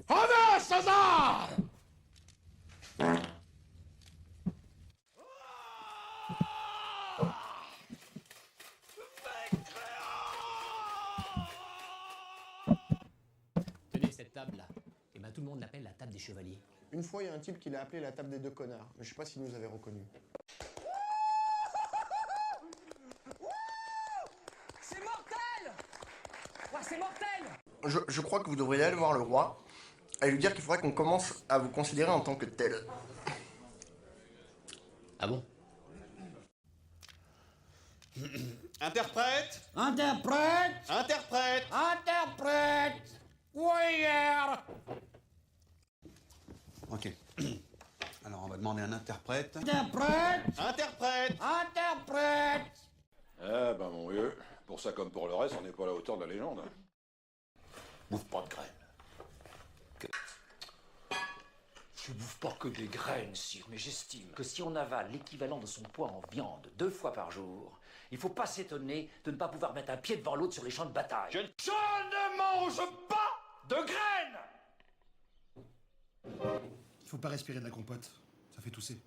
Honneur César! Tenez cette table-là. Et ben tout le monde l'appelle la table des chevaliers. Une fois, il y a un type qui l'a appelé la table des deux connards, mais je sais pas s'il nous avait reconnus. C'est mortel! Ouais, c'est mortel! Je crois que vous devriez aller voir le roi et lui dire qu'il faudrait qu'on commence à vous considérer en tant que tel. Ah bon? Interprète! Interprète! Interprète! Interprète! Warrior! Ok. Alors, on va demander un interprète. Interprète! Interprète! Interprète! Eh ben mon vieux, pour ça comme pour le reste, on n'est pas à la hauteur de la légende. Bouffe pas de graines. Je bouffe pas que des graines, sire, mais j'estime que si on avale l'équivalent de son poids en viande 2 fois par jour, il faut pas s'étonner de ne pas pouvoir mettre un pied devant l'autre sur les champs de bataille. Je ne mange pas de graines! Il faut pas respirer de la compote, ça fait tousser.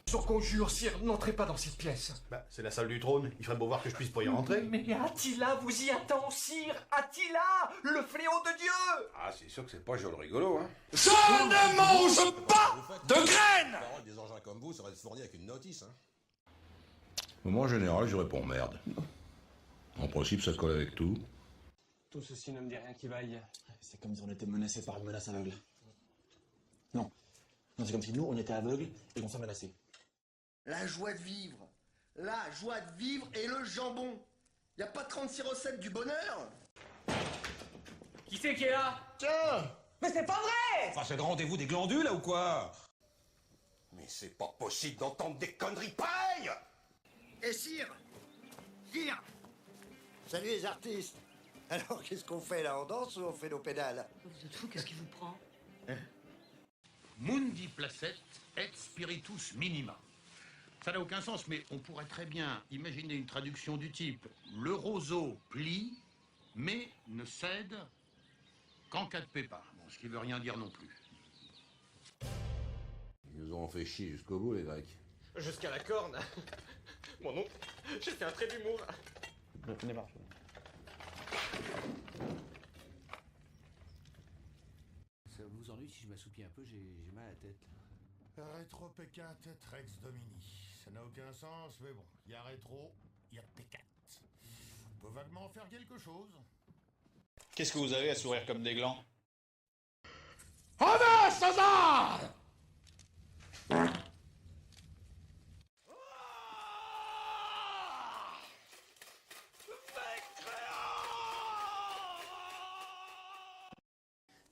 Sur conjure, sire, n'entrez pas dans cette pièce. Bah, c'est la salle du trône, il ferait beau voir que je puisse pas y rentrer. Mais Attila vous y attend, sire! Attila, le fléau de Dieu! Ah, c'est sûr que c'est pas joli rigolo, hein. Je ne mange pas de graines! La parole des engins comme vous serait fournie avec une notice, hein. Moi, en général, je réponds merde. En principe, ça colle avec tout. Tout ceci ne me dit rien qui vaille. C'est comme si on était menacés par une menace aveugle. Non. Non, c'est comme si nous, on était aveugles et qu'on s'en menaçait. La joie de vivre. La joie de vivre et le jambon. Y a pas 36 recettes du bonheur? Qui c'est qui est là? Tiens! Mais c'est pas vrai! Enfin, c'est le rendez-vous des glandules, là, ou quoi? Mais c'est pas possible d'entendre des conneries pareilles! Et sire! Sire! Salut les artistes! Alors, qu'est-ce qu'on fait là? On danse ou on fait nos pédales? Vous êtes fou, qu'est-ce qui vous prend? Mundi placet et spiritus minima. Ça n'a aucun sens, mais on pourrait très bien imaginer une traduction du type « Le roseau plie, mais ne cède qu'en cas de pépin ». Bon, ce qui veut rien dire non plus. Ils nous ont fait chier jusqu'au bout, les Grecs. Jusqu'à la corne. Mon nom, j'ai fait un trait d'humour. Démarche. Ça vous ennuie si je m'assoupis un peu, j'ai mal à la tête. Rétro Pékin, tête Rex Domini. Ça n'a aucun sens, mais bon, il y a rétro, il y a Pékin. On peut vaguement faire quelque chose. Qu'est-ce que vous avez à sourire comme des glands? Honneur César!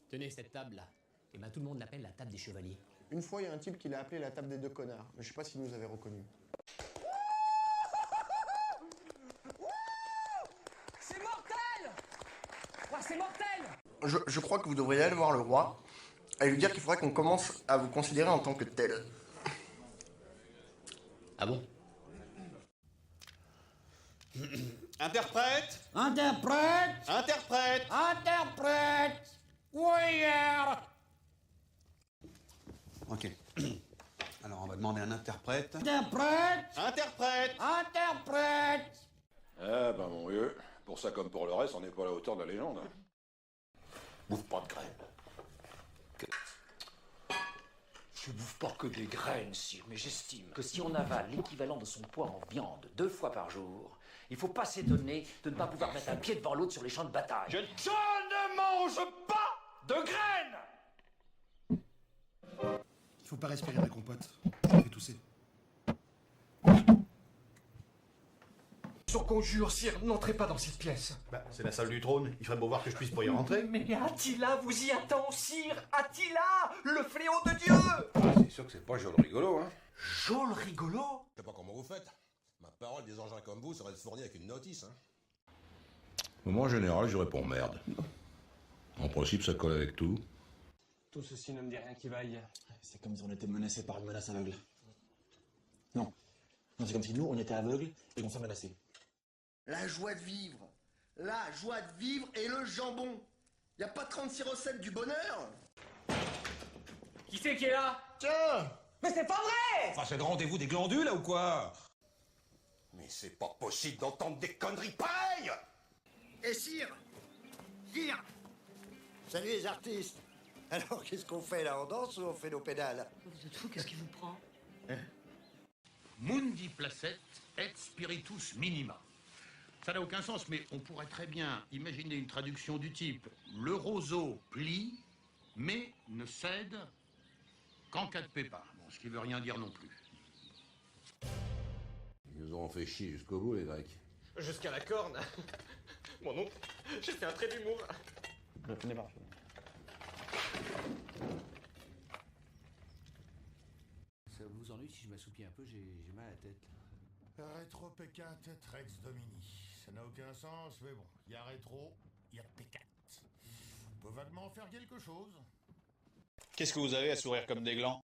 Tenez cette table-là. Et ben tout le monde l'appelle la table des chevaliers. Une fois, il y a un type qui l'a appelé la table des deux connards, mais je sais pas s'il nous avait reconnus. C'est mortel! Ouais, c'est mortel! Je crois que vous devriez aller voir le roi et lui dire qu'il faudrait qu'on commence à vous considérer en tant que tel. Ah bon? Interprète! Interprète! Interprète! Interprète! Warrior! Ok. Alors, on va demander un interprète. Interprète! Interprète! Interprète! Eh ben mon vieux, pour ça comme pour le reste, on n'est pas à la hauteur de la légende, hein. Bouffe pas de graines. Je bouffe pas que des graines, sire, mais j'estime que si on avale l'équivalent de son poids en viande 2 fois par jour, il faut pas s'étonner de ne pas pouvoir mettre un pied devant l'autre sur les champs de bataille. Je ne mange pas de graines! Il faut pas respirer de la compote, ça fait tousser. Sur conjure, sire, n'entrez pas dans cette pièce. Bah, c'est la salle du trône, il ferait beau voir que je puisse pas y rentrer. Mais Attila vous y attend, sire! Attila, le fléau de Dieu! Ah, c'est sûr que c'est pas joli rigolo, hein. Jol rigolo! Je sais pas comment vous faites. Ma parole des engins comme vous serait fournie avec une notice, hein. Moi, en général, je réponds merde. En principe, ça colle avec tout. Tout ceci ne me dit rien qui vaille. C'est comme si on était menacés par une menace aveugle. Non. Non, c'est comme si nous, on était aveugles et qu'on s'en menaçait. La joie de vivre. La joie de vivre et le jambon. Y a pas 36 recettes du bonheur? Qui c'est qui est là? Tiens! Mais c'est pas vrai! Enfin, c'est le rendez-vous des glandules, là, ou quoi? Mais c'est pas possible d'entendre des conneries pareilles! Et sire! Sire! Salut les artistes! Alors, qu'est-ce qu'on fait là? On danse ou on fait nos pédales? Vous êtes fou, qu'est-ce qui vous prend? Mundi placet et spiritus minima. Ça n'a aucun sens, mais on pourrait très bien imaginer une traduction du type le roseau plie, mais ne cède qu'en cas de pépin. Bon, ce qui veut rien dire non plus. Ils nous ont fait chier jusqu'au bout, les Grecs. Jusqu'à la corne. Mon oncle, j'ai fait un trait d'humour. Je le connais pas. Ça vous ennuie si je m'assoupis un peu, j'ai mal à la tête. Rétro Pékin tête Rex Domini. Ça n'a aucun sens, mais bon, il y a rétro, il y a P4. On peut vaguement faire quelque chose. Qu'est-ce que vous avez à sourire comme des glands?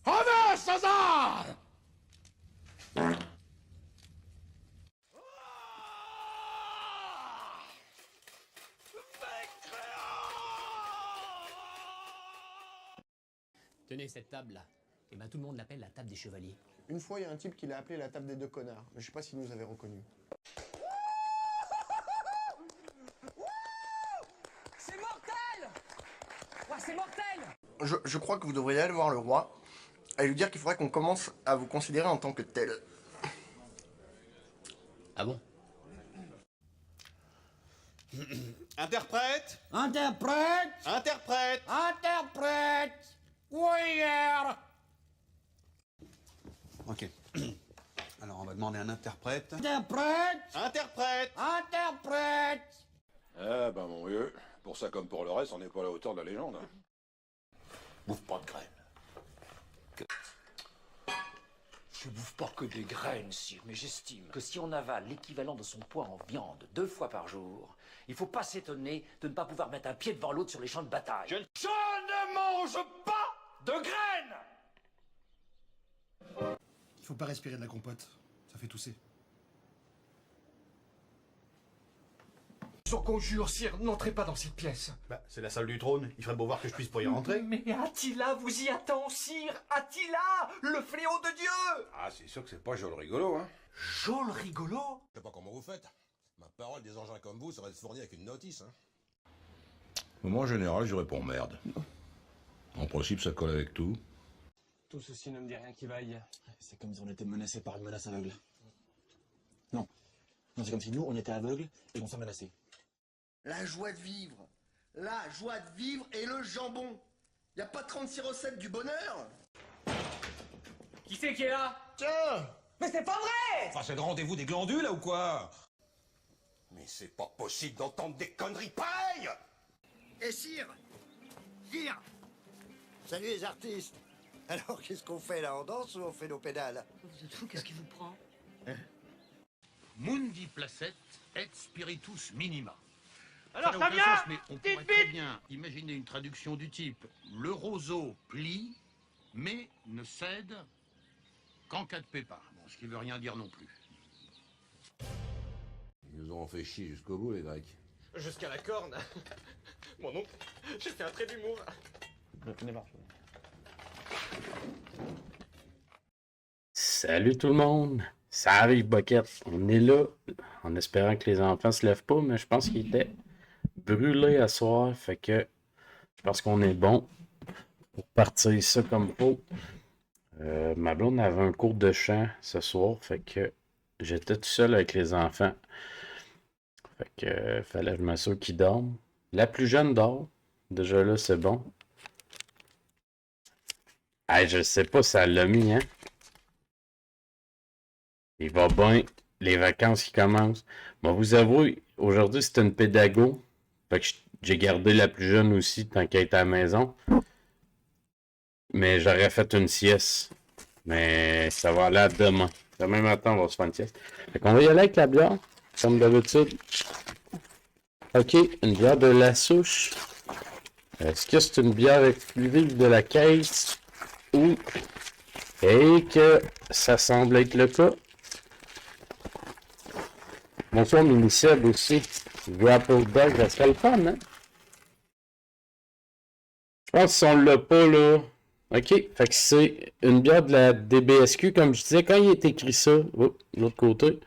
Honneur César! Tenez cette table-là. Et ben tout le monde l'appelle la table des chevaliers. Une fois, il y a un type qui l'a appelé la table des deux connards. Mais je sais pas s'il nous avait reconnus. C'est mortel! Ouais, c'est mortel! Je crois que vous devriez aller voir le roi et lui dire qu'il faudrait qu'on commence à vous considérer en tant que tel. Ah bon? Interprète! Interprète! Interprète! Interprète! Warrior! Ok. Alors, on va demander un interprète. Interprète! Interprète! Interprète! Eh ben, mon vieux, pour ça comme pour le reste, on n'est pas à la hauteur de la légende. Bouffe pas de graines. Je bouffe pas que des graines, sire, mais j'estime que si on avale l'équivalent de son poids en viande 2 fois par jour, il faut pas s'étonner de ne pas pouvoir mettre un pied devant l'autre sur les champs de bataille. Je ne mange pas de graines! Il faut pas respirer de la compote. Ça fait tousser. Je vous conjure, sire, n'entrez pas dans cette pièce. Bah, c'est la salle du trône. Il ferait beau voir que je puisse pas y rentrer. Mais Attila vous y attend, sire! Attila, le fléau de Dieu! Ah, c'est sûr que c'est pas Jol rigolo, hein. Jol rigolo? Je sais pas comment vous faites. Ma parole, des engins comme vous serait fournie avec une notice, hein. Au moment général, je réponds merde. En principe, ça colle avec tout. Tout ceci ne me dit rien qui vaille. C'est comme si on était menacés par une menace aveugle. Non. Non, c'est comme si nous, on était aveugles et qu'on s'est menacés. La joie de vivre. La joie de vivre et le jambon. Y a pas 36 recettes du bonheur? Qui c'est qui est là? Tiens! Mais c'est pas vrai! Enfin, c'est le rendez-vous des glandules, là, ou quoi? Mais c'est pas possible d'entendre des conneries pareilles! Et sire! Sire! Salut les artistes! Alors, qu'est-ce qu'on fait là? On danse ou on fait nos pédales? Vous êtes fou, qu'est-ce qui vous prend? Mundi placet et spiritus minima. Alors, ça ça n'a aucun vient! sens, mais on pourrait très bien imaginer une traduction du type le roseau plie, mais ne cède qu'en cas de pépin. Bon, ce qui veut rien dire non plus. Ils nous ont fait chier jusqu'au bout, les Grecs. Jusqu'à la corne. Mon oncle, j'ai fait un trait d'humour. Je le connais pas. Salut tout le monde, ça arrive Boquette, on est là en espérant que les enfants se lèvent pas, mais je pense qu'ils étaient brûlés à soir, fait que je pense qu'on est bon pour partir ça comme faut. Ma blonde avait un cours de chant ce soir, fait que j'étais tout seul avec les enfants, fait que fallait que je m'assure qu'ils dorment. La plus jeune dort, déjà là c'est bon. Hey, je sais pas, ça l'a mis, hein. Il va bien, les vacances qui commencent. Moi, vous avouez, aujourd'hui, c'était une pédago. Fait que j'ai gardé la plus jeune aussi, tant qu'elle était à la maison. Mais j'aurais fait une sieste. Mais ça va aller à demain. Demain matin, on va se faire une sieste. Fait qu'on va y aller avec la bière, comme d'habitude. Ok, une bière de la souche. Est-ce que c'est une bière exclusive de la caisse? Ou... et que ça semble être le cas. Bonsoir, Miniceb aussi. Grapple Dog, ça serait le fun, hein? Je pense que si on l'a pas, là... OK, fait que c'est une bière de la DBSQ, comme je disais, quand il est écrit ça... Oh, de l'autre côté.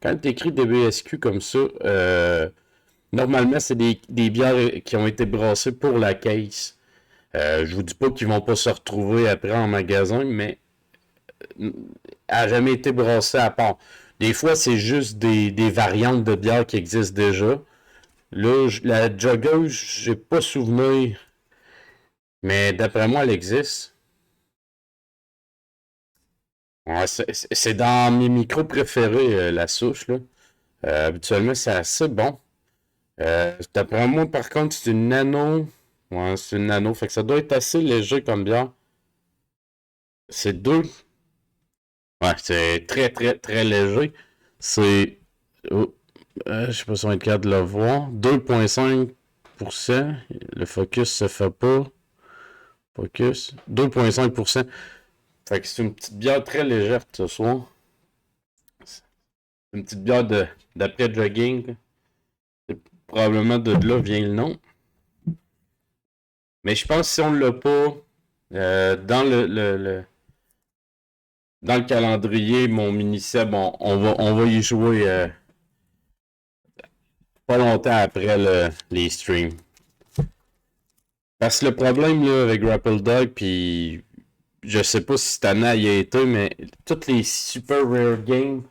Quand il est écrit DBSQ comme ça, normalement, c'est des bières qui ont été brassées pour la case. Je vous dis pas qu'ils vont pas se retrouver après en magasin, mais... elle n'a jamais été brassée à part. Des fois, c'est juste des variantes de bière qui existent déjà. Là, la joggeuse, j'ai pas souvenir. Mais d'après moi, elle existe. Ouais, c'est dans mes micros préférés, la souche, là. Habituellement, c'est assez bon. D'après moi, par contre, c'est une nano. Ouais, c'est une nano. Fait que ça doit être assez léger comme bière. C'est 2. Ouais, c'est très, très, très léger. C'est... Oh, je sais pas si on est capable de le voir. 2,5%. Le focus se fait pas. Focus. 2,5%. Fait que c'est une petite bière très légère ce soir. C'est une petite bière d'après jogging. C'est probablement de là vient le nom. Mais je pense que si on l'a pas dans dans le calendrier, mon mini-seb, on va y jouer pas longtemps après les streams. Parce que le problème là, avec Grapple Dog, puis je sais pas si cette année il y a été, mais toutes les super rare games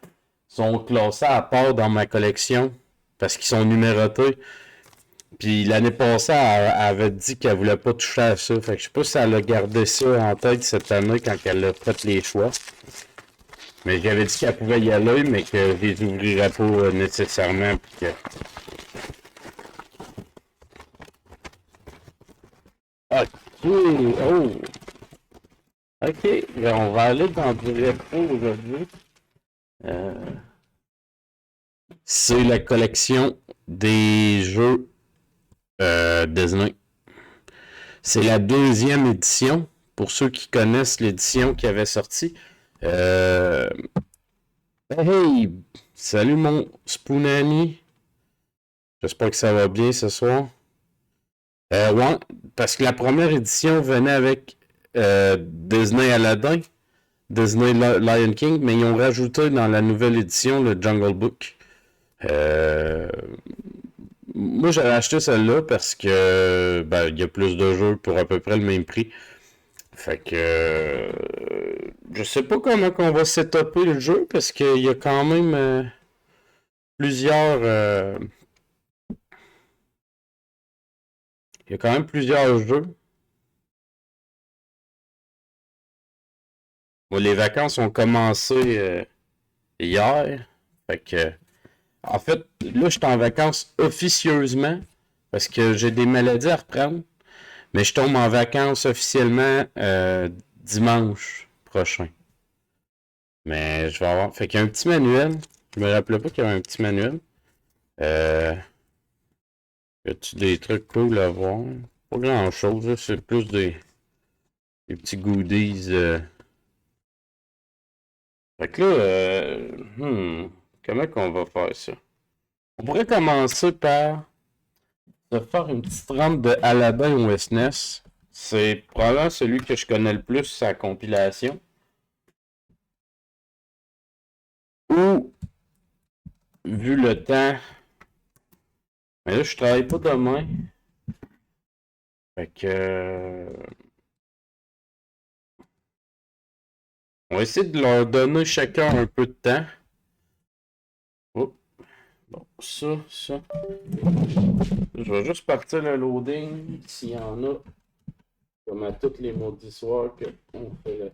sont classés à part dans ma collection parce qu'ils sont numérotés. Puis l'année passée, elle avait dit qu'elle voulait pas toucher à ça. Fait que je sais pas si elle a gardé ça en tête cette année quand elle a fait les choix. Mais j'avais dit qu'elle pouvait y aller, mais que je les ouvrirais pas nécessairement. Puis que... Ok, oh! Ok, on va aller dans du rétro aujourd'hui. C'est la collection des jeux Disney. C'est la 2e édition. Pour ceux qui connaissent l'édition qui avait sorti. Hey! Salut mon Spoonani. J'espère que ça va bien ce soir. Ouais, parce que la première édition venait avec Disney Aladdin, Disney Lion King, mais ils ont rajouté dans la nouvelle édition le Jungle Book. Moi, j'avais acheté celle-là parce que ben, il y a plus de jeux pour à peu près le même prix. Fait que je sais pas comment on va setuper le jeu parce qu'il y a quand même plusieurs il y a quand même plusieurs jeux. Bon, les vacances ont commencé hier. Fait que en fait, là, je suis en vacances officieusement parce que j'ai des maladies à reprendre. Mais je tombe en vacances officiellement dimanche prochain. Mais je vais avoir... Fait qu'il y a un petit manuel. Je me rappelais pas qu'il y avait un petit manuel. Y a-tu des trucs cool à voir? Pas grand chose, c'est plus des petits goodies. Fait que là, comment qu'on va faire ça? On pourrait commencer par se faire une petite rampe de Aladdin au SNES. C'est probablement celui que je connais le plus, sa compilation. Ou, vu le temps... Mais là, je travaille pas demain. Fait que... on va essayer de leur donner chacun un peu de temps. Oh. Bon, ça. Je vais juste partir le loading, s'il y en a, comme à tous les maudits soirs qu'on fait là.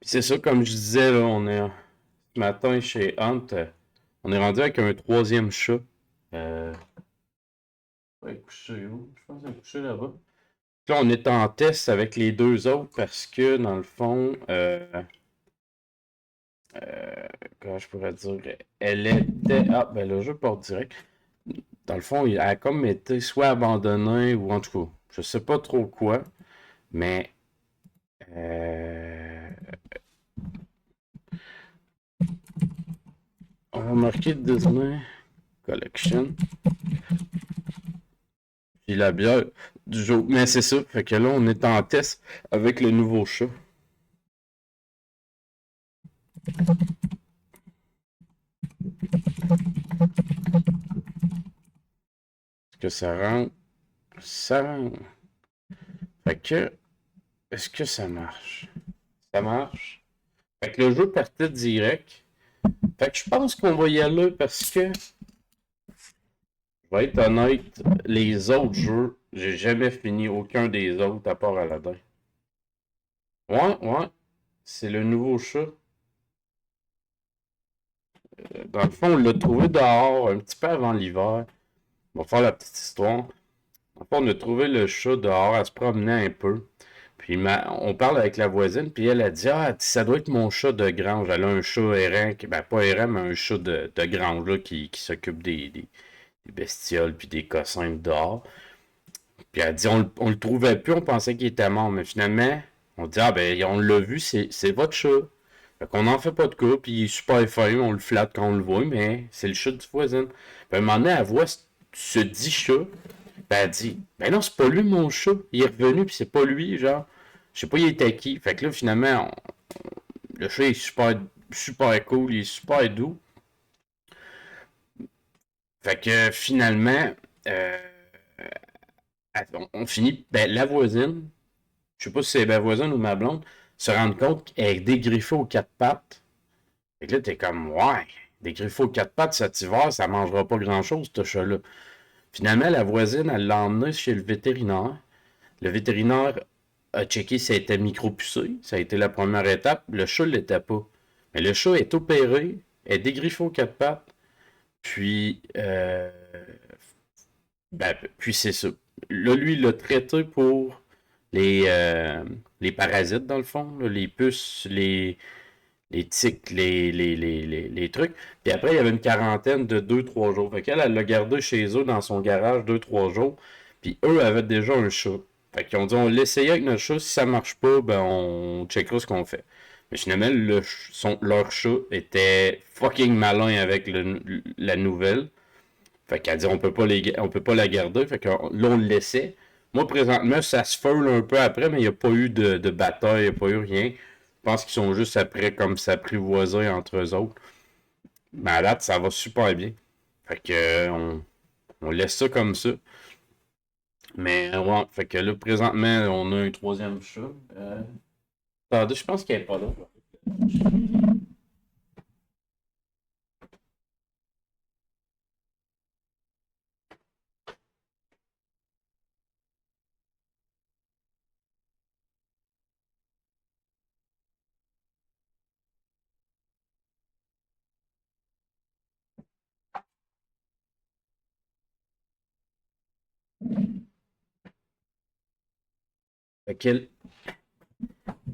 Puis c'est ça, comme je disais, là, on est ce matin chez Hunt, on est rendu avec un 3e chat. Ouais, couché où? Je pense qu'il est couché là-bas. Là, on est en test avec les 2 autres parce que, dans le fond, comment je pourrais dire, elle était... Ah, ben le jeu porte direct. Dans le fond, elle a comme été soit abandonnée ou en tout cas, Je sais pas trop quoi, mais on va marquer Disney Collection. Puis la bière du jour. Mais c'est ça. Fait que là, on est en test avec le nouveau chat. Est-ce que ça rentre? Ça rentre. Fait que, est-ce que ça marche? Ça marche. Fait que le jeu partait direct. Fait que je pense qu'on va y aller parce que, je vais être honnête, les autres jeux, j'ai jamais fini aucun des autres à part Aladdin. Ouais, c'est le nouveau chat. Dans le fond, on l'a trouvé dehors un petit peu avant l'hiver. On va faire la petite histoire. Enfin, on a trouvé le chat dehors, elle se promenait un peu. Puis on parle avec la voisine, puis elle a dit « Ah, ça doit être mon chat de grange. » Elle a un chat errant, ben pas errant, mais un chat de grange là, qui s'occupe des bestioles puis des cossins dehors. Puis elle dit on le trouvait plus, on pensait qu'il était mort. Mais finalement, on dit « Ah, ben on l'a vu, c'est votre chat. » Fait qu'on n'en fait pas de cas, puis il est super fin, on le flatte quand on le voit, mais c'est le chat du voisin. Puis à un moment donné, elle voit ce dit chat. Ben, elle dit, ben non, c'est pas lui mon chat. Il est revenu, puis c'est pas lui, genre. Je sais pas, il était qui. Fait que là, finalement, le chat est super cool, il est super doux. Fait que finalement, on finit, ben la voisine, je sais pas si c'est ma voisine ou ma blonde, se rendre compte qu'elle est dégriffée aux quatre pattes. Fait que là, t'es comme, ouais, dégriffée aux quatre pattes cet hiver, ça mangera pas grand-chose, ce chat-là. Finalement, la voisine, elle l'a emmené chez le vétérinaire. Le vétérinaire a checké si elle était micro-pucée. Ça a été la première étape. Le chat ne l'était pas. Mais le chat est opéré, est dégriffé aux quatre pattes. Puis, puis c'est ça. Là, lui, il l'a traité pour les parasites, dans le fond. Là, les puces, les tiques, les trucs. Puis après, il y avait une quarantaine de 2-3 jours. Fait qu'elle, elle l'a gardé chez eux dans son garage 2-3 jours. Puis eux avaient déjà un chat. Fait qu'ils ont dit, on l'essaye avec notre chat. Si ça marche pas, ben on checkera ce qu'on fait. Mais finalement, leur chat était fucking malin avec la nouvelle. Fait qu'elle dit, on peut pas la garder. Fait que là, on le laissait. Moi, présentement, ça se feule un peu après, mais il n'y a pas eu de bataille, il n'y a pas eu rien. Je pense qu'ils sont juste après comme s'apprivoiser entre eux autres. Mais à date, ça va super bien. Fait que on laisse ça comme ça. Mais ouais, fait que là, présentement, on a un troisième chat. Attendez, je pense qu'il n'est pas là. Fait qu'elle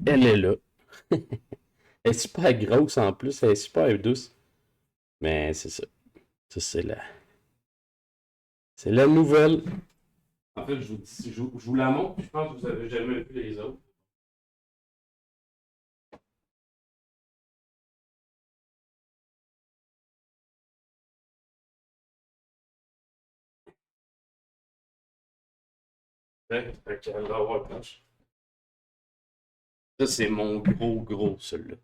est là. Elle est super grosse en plus, elle est super douce. Mais c'est ça. Ça, c'est la nouvelle. En fait, je vous la montre, je pense que vous avez jamais vu les autres. Fait qu'elle va avoir planche. Ça, c'est mon gros, celui-là.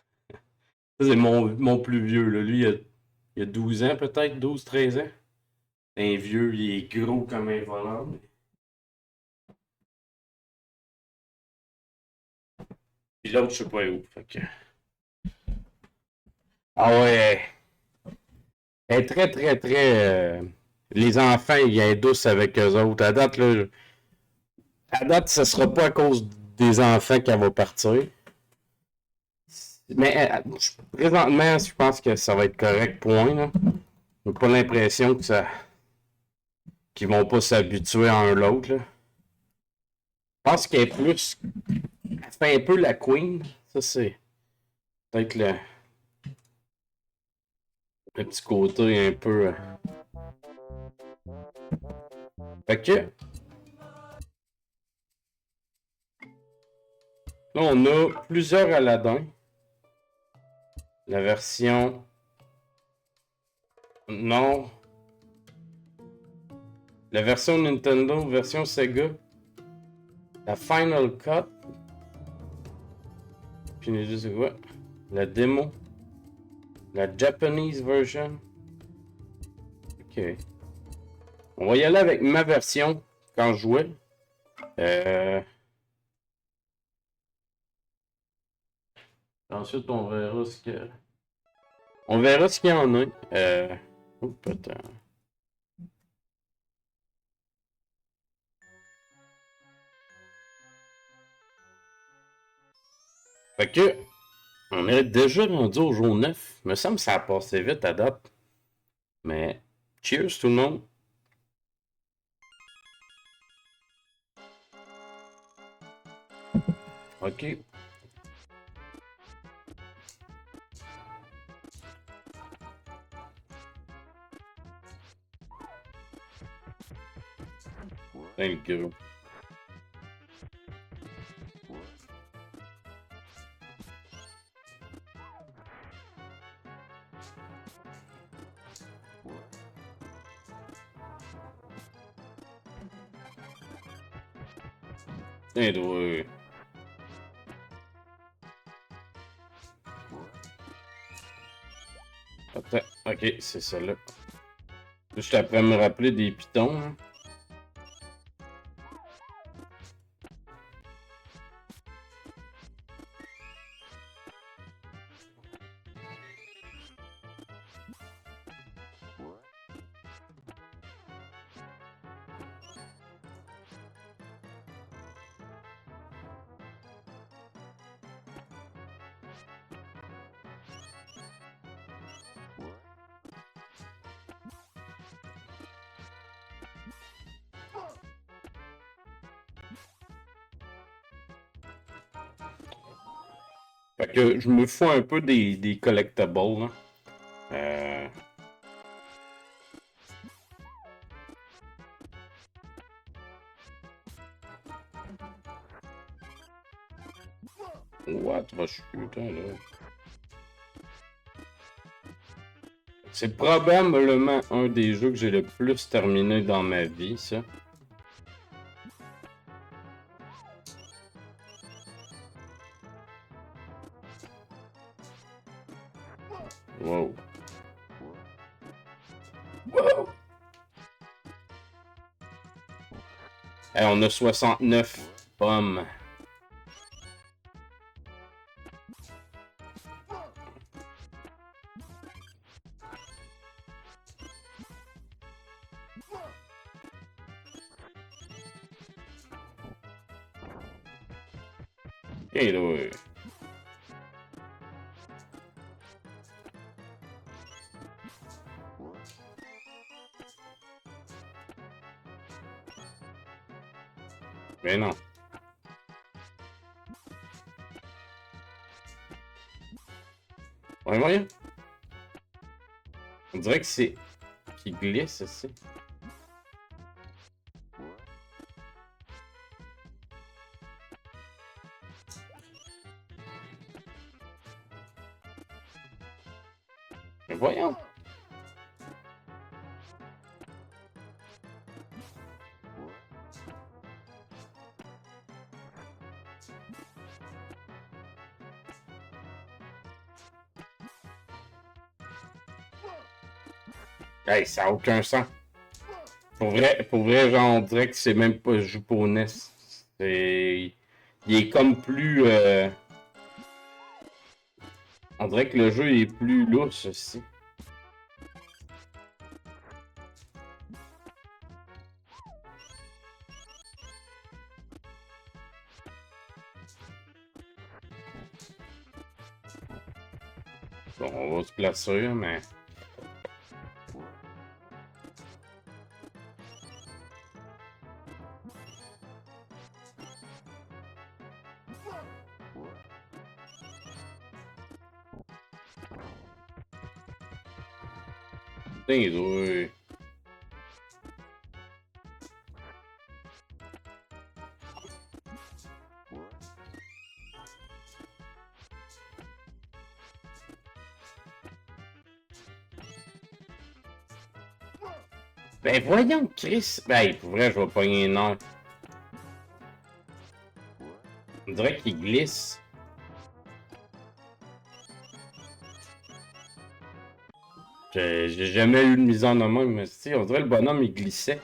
Ça, c'est mon plus vieux, là. Lui, il a 12 ans, peut-être, 12-13 ans. Un vieux, il est gros comme un volant. Puis l'autre, je sais pas où. Fait que... Ah ouais. Elle est très... Les enfants, ils sont douces avec eux autres. À date, ce sera pas à cause des enfants qu'elle va partir. Mais présentement, je pense que ça va être correct, point. Là. J'ai pas l'impression que qu'ils vont pas s'habituer à un l'autre. Je pense qu'elle est plus... Elle fait un peu la queen. Ça, c'est peut-être le petit côté un peu... Fait que, Là, on a plusieurs Aladdin. La version... Non. La version Nintendo, version Sega. La Final Cut. Puis les deux, c'est quoi? La démo. La Japanese version. Ok. On va y aller avec ma version quand je jouais. Ensuite, on verra ce que... On verra ce qu'il y en a. Oh, putain. Fait que... On est déjà rendu au jour 9. Il me semble que ça a passé vite à date. Mais... Cheers tout le monde. Ok. Thank you. Anyway. Attends, ok, c'est ça là. Juste après me rappeler des pitons. Hein. Fait que je me fous un peu des collectibles. Là. What? Putain, là. C'est probablement un des jeux que j'ai le plus terminé dans ma vie, ça. Wow. Wow. Hey, on a 69 pommes. Hey, là. Mais non. Ouais, voyons. On dirait que c'est... qui glisse, aussi. Mais voyons. Hey, ça n'a aucun sens. Pour vrai, genre, on dirait que c'est même pas joué pour NES. C'est... Il est comme plus... On dirait que le jeu est plus lousse aussi. Bon, on va se placer, mais... Oui. Ben voyons, Chris. Ben, pour vrai, je vais pogner une heure. On dirait qu'il glisse. J'ai jamais eu de mise en main, mais si, on dirait le bonhomme, il glissait.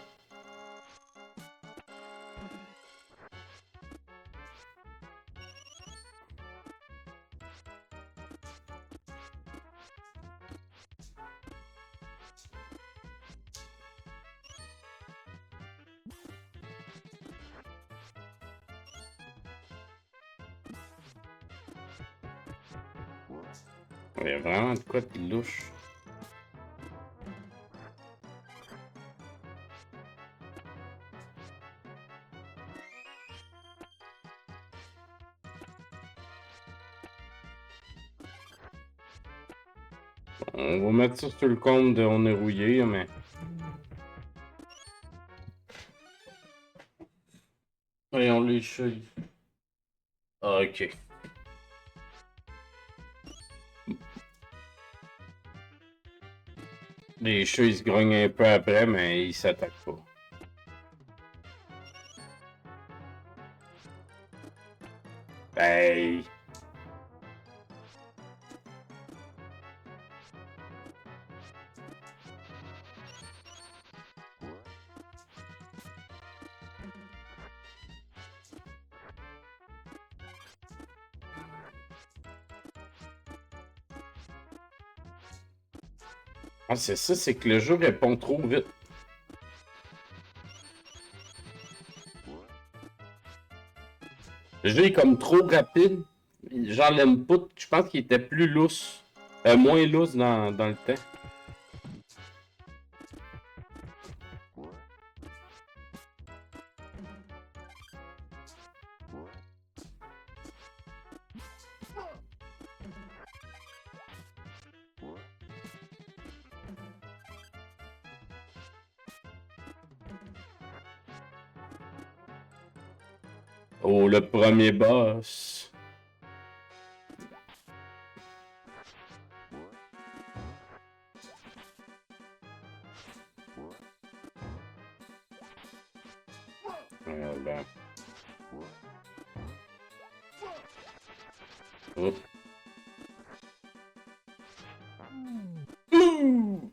Il y a vraiment de quoi de louche. On va mettre ça sur le compte de on est rouillé, mais... Voyons les cheveux. Ah, ok. Les chats, ils se grognent un peu après, mais ils s'attaquent pas. Hey! Ah, c'est ça, c'est que le jeu répond trop vite. Le jeu est comme trop rapide. Genre l'input, je pense qu'il était plus lousse. Moins lousse dans le temps. Oh, le premier boss. Ben. Oh. Ouh.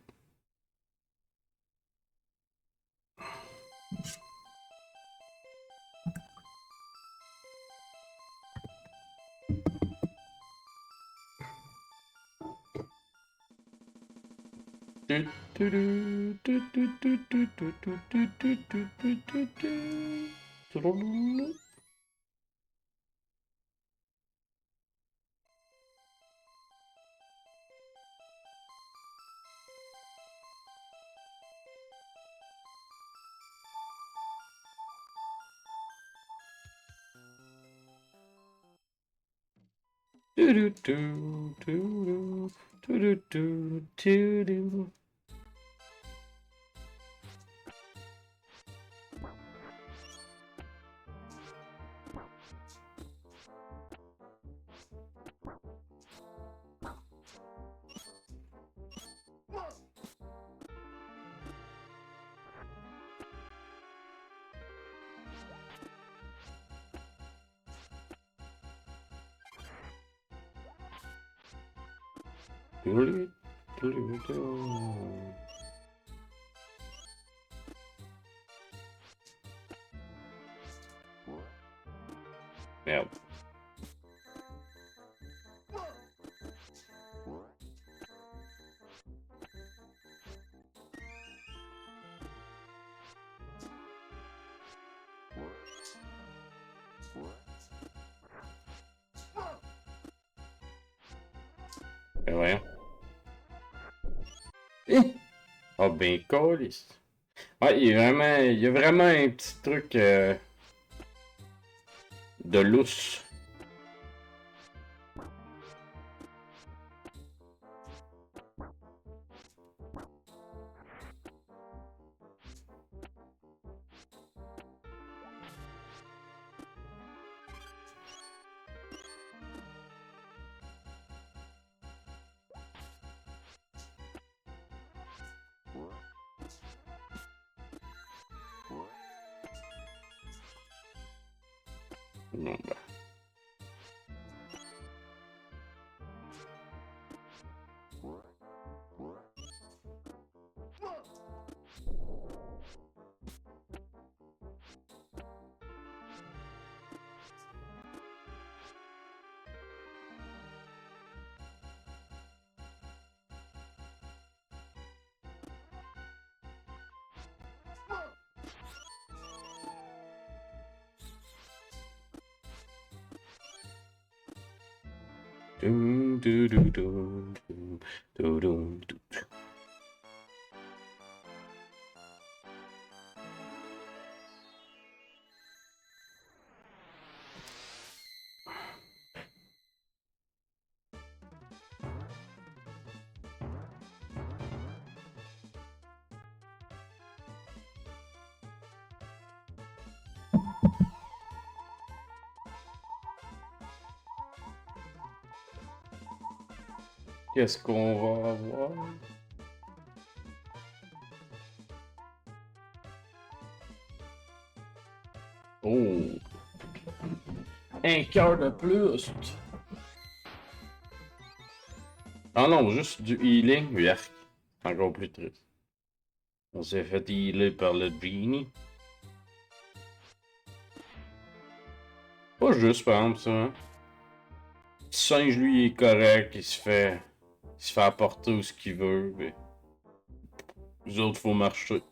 Merde. Ben voyons. Oh ben câlisse. Ouais, il y a vraiment un petit truc de lousse. Bon, ben. Dum, dum, dum, dum, dum, dum, dum. Qu'est-ce qu'on va avoir? Oh! Un cœur de plus! Ah non, juste du healing, yark. C'est encore plus triste. On s'est fait healer par le Genie. Pas juste, par exemple, ça. Hein? Le singe, lui, il est correct, il se fait apporter où ce qu'il veut, mais les autres, faut marcher.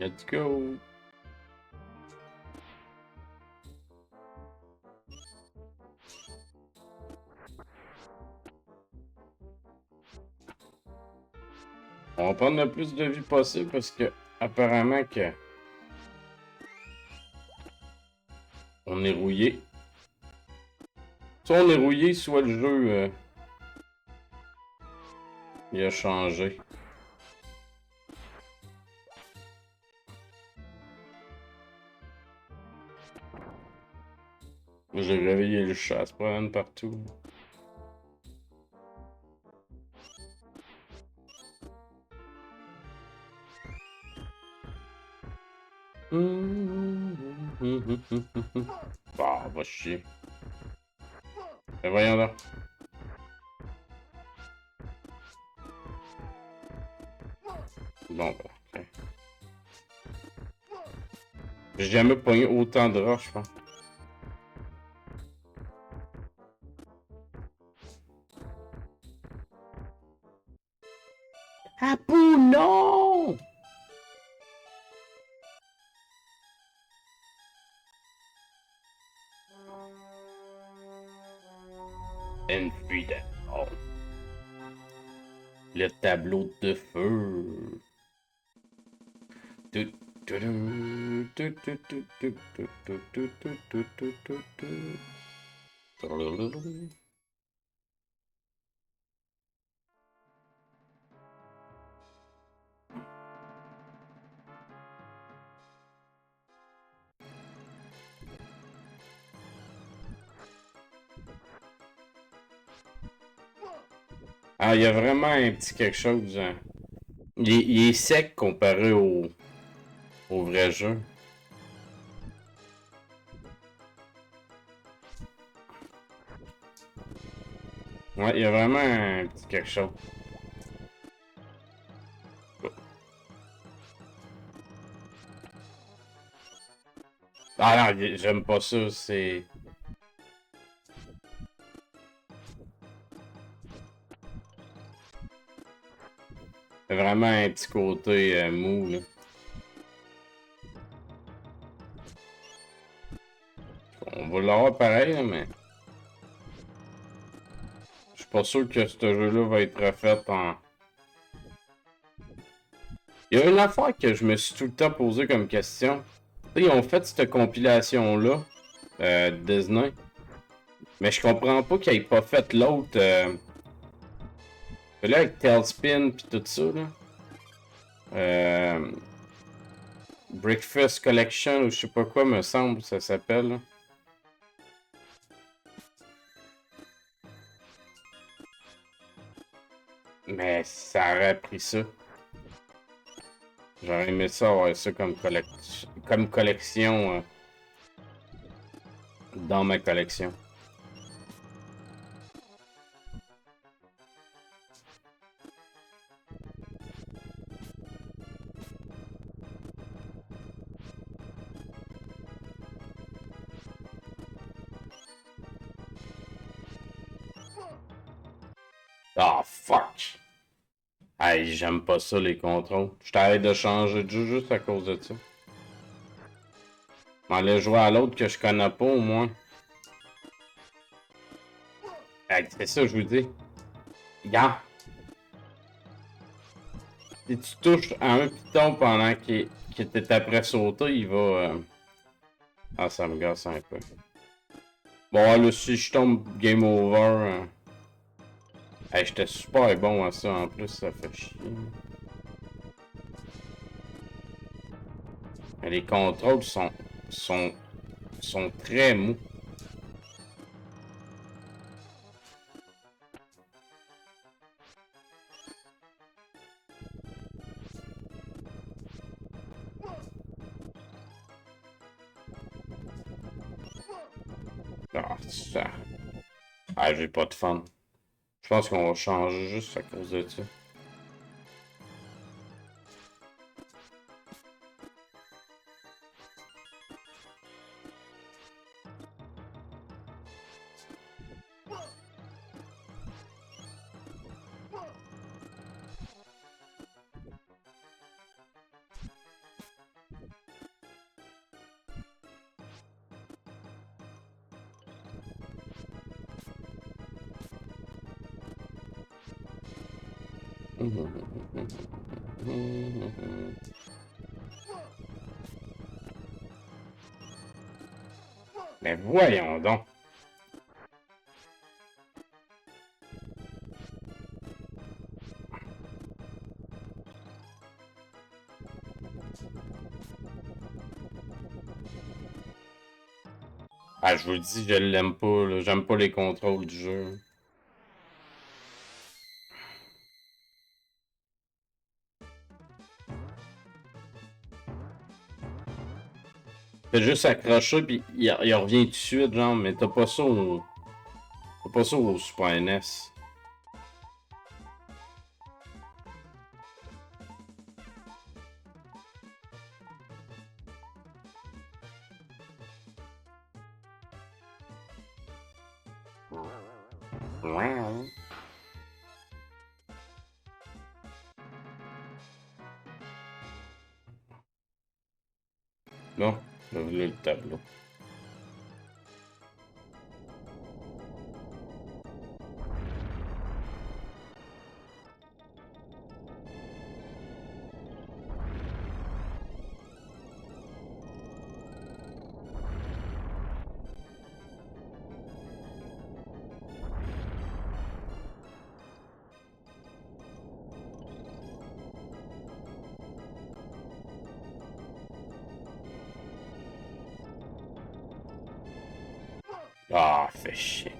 Let's go! On va prendre le plus de vie possible parce que apparemment que on est rouillé. Soit on est rouillé, soit le jeu il a changé. J'ai réveillé le chat, se promène partout. Ah, va chier. Mais voyons là. Bon, bah, ok. J'ai jamais pogné autant de roches, je pense. Ah, pou, non! Infidèle. Oh. Le tableau de feu. Ah, il y a vraiment un petit quelque chose. Hein. Il est sec comparé au vrai jeu. Ouais, il y a vraiment un petit quelque chose. Ah non, j'aime pas ça, c'est... Vraiment un petit côté mou, là. On va l'avoir pareil, là, mais... Je suis pas sûr que ce jeu-là va être refait en... Il y a une affaire que je me suis tout le temps posé comme question. Ils ont fait cette compilation-là, Disney. Mais je comprends pas qu'ils aient pas fait l'autre... Là, avec Tailspin pis tout ça, là. Breakfast Collection ou je sais pas quoi, me semble, ça s'appelle. Mais ça aurait pris ça. J'aurais aimé ça avoir ça comme collection dans ma collection. Ah, fuck! Hey, j'aime pas ça, les contrôles. Je t'arrête de changer de jeu juste à cause de ça. On va aller jouer à l'autre que je connais pas, au moins. Hey, c'est ça, je vous dis. Regarde. Si tu touches à un piton pendant qu'il était après sauter, il va... Ah, ça me gosse un peu. Bon, là, si je tombe game over... Hey, j'étais super bon à ça en plus, ça fait chier. Mais les contrôles sont très mous. Ah, ça. Ah, j'ai pas de fun. Je pense qu'on va changer juste à cause de ça. Mais voyons donc. Ah, je vous le dis, je l'aime pas. J'aime pas les contrôles du jeu. Fais juste accrocher puis il revient tout de suite, genre, mais t'as pas ça au... T'as pas ça au Super NES. Non, je voulais le tableau. Ah, fait chier.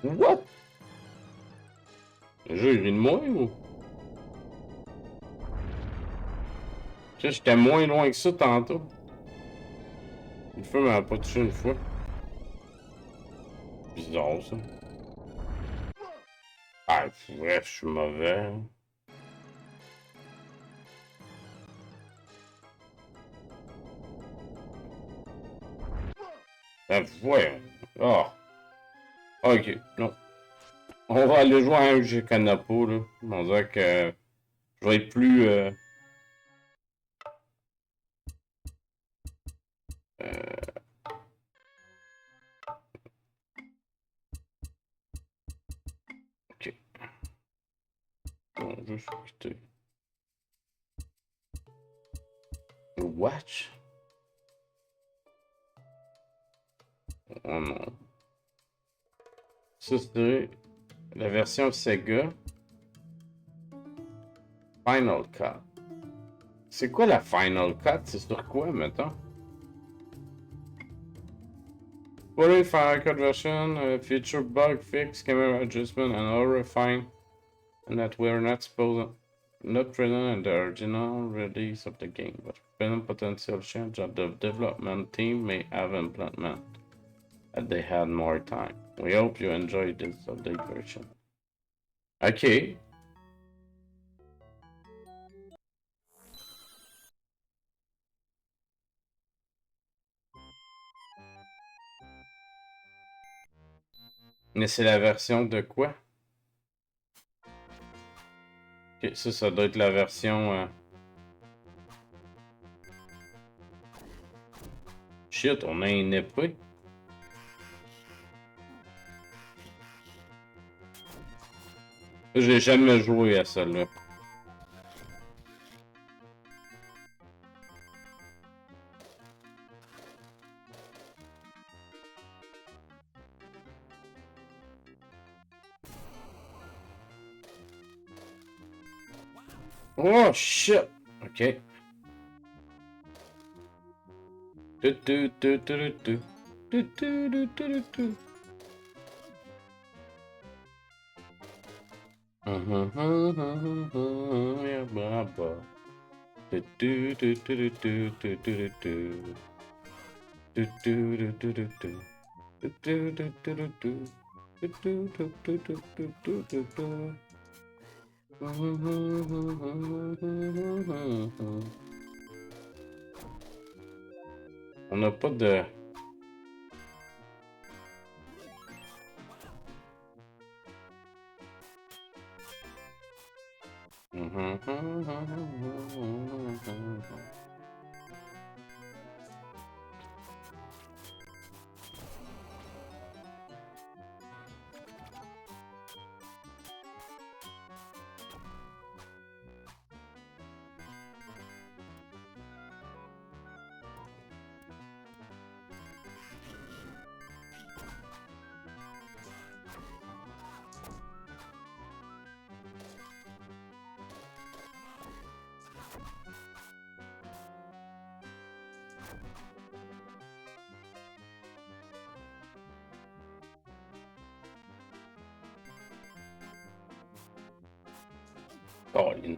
What? Le jeu, il rit de moi, ou? Tu sais, j'étais moins loin que ça tantôt. Le feu m'a pas touché une fois. Bizarre, ça. Ah, bref, je suis mauvais. Ben, voyons. Ah. Ok, non. On va aller jouer à un que je connais pas, là. On dirait que je vais être plus... Ok. Bon, juste quitter. Watch? Oh non. Ça, c'est la version Sega. Final Cut. C'est quoi la Final Cut? C'est sur quoi, maintenant? Fully Final Cut version, feature bug fix, camera adjustment, and all refined, and that we're not present in the original release of the game, but potential change that the development team may have implemented had they had more time. We hope you enjoy this update version. Ok. Mais c'est la version de quoi? Ok, ça doit être la version... Shit, on a une épée. J'ai jamais joué à celle-là. Oh shit! Ok. On n'a pas de... Colin.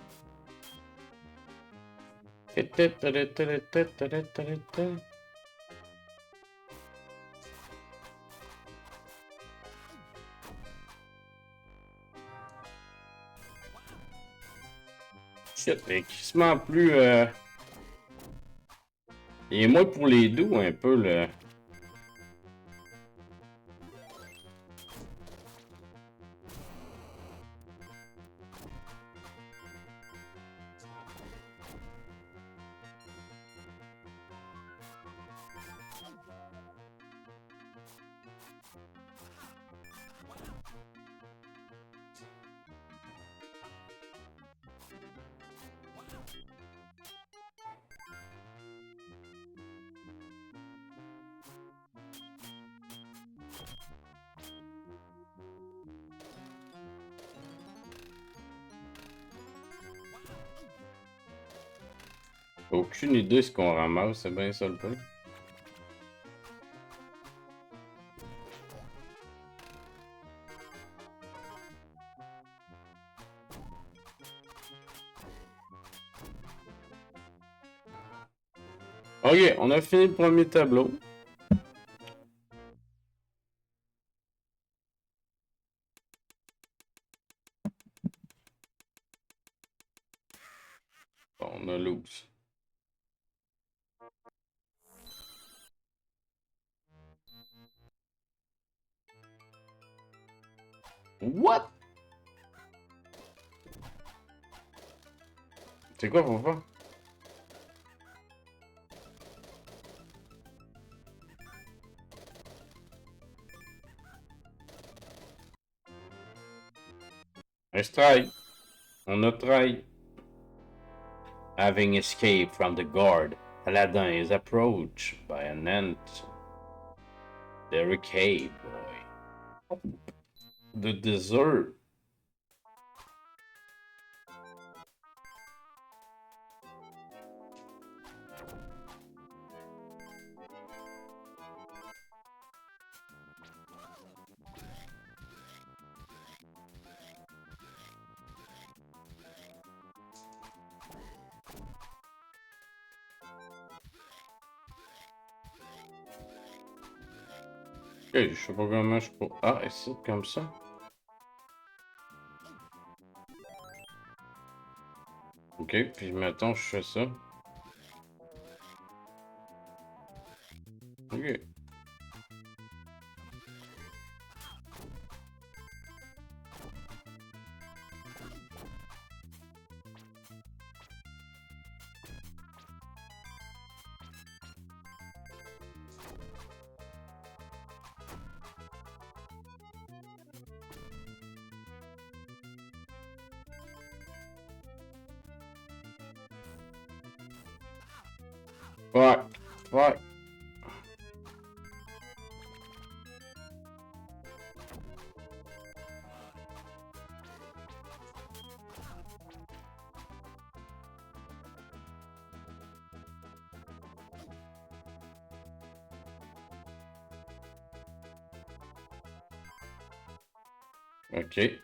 Shit, mais quasiment plus... Il est moins pour les doux, un peu, le... Aucune idée de ce qu'on ramasse, c'est bien ça le point. Ok, on a fini le premier tableau. Bon, on a loose. What? C'est quoi pour faire? Let's try. On a try. Having escaped from the guard Aladdin is approached by an ant. Derek Hay, boy. The dessert. Ok, je sais pas comment je peux... Ah, ici, comme ça. Ok, puis mettons, je fais ça. Ok. Fuck. Fuck. Ok.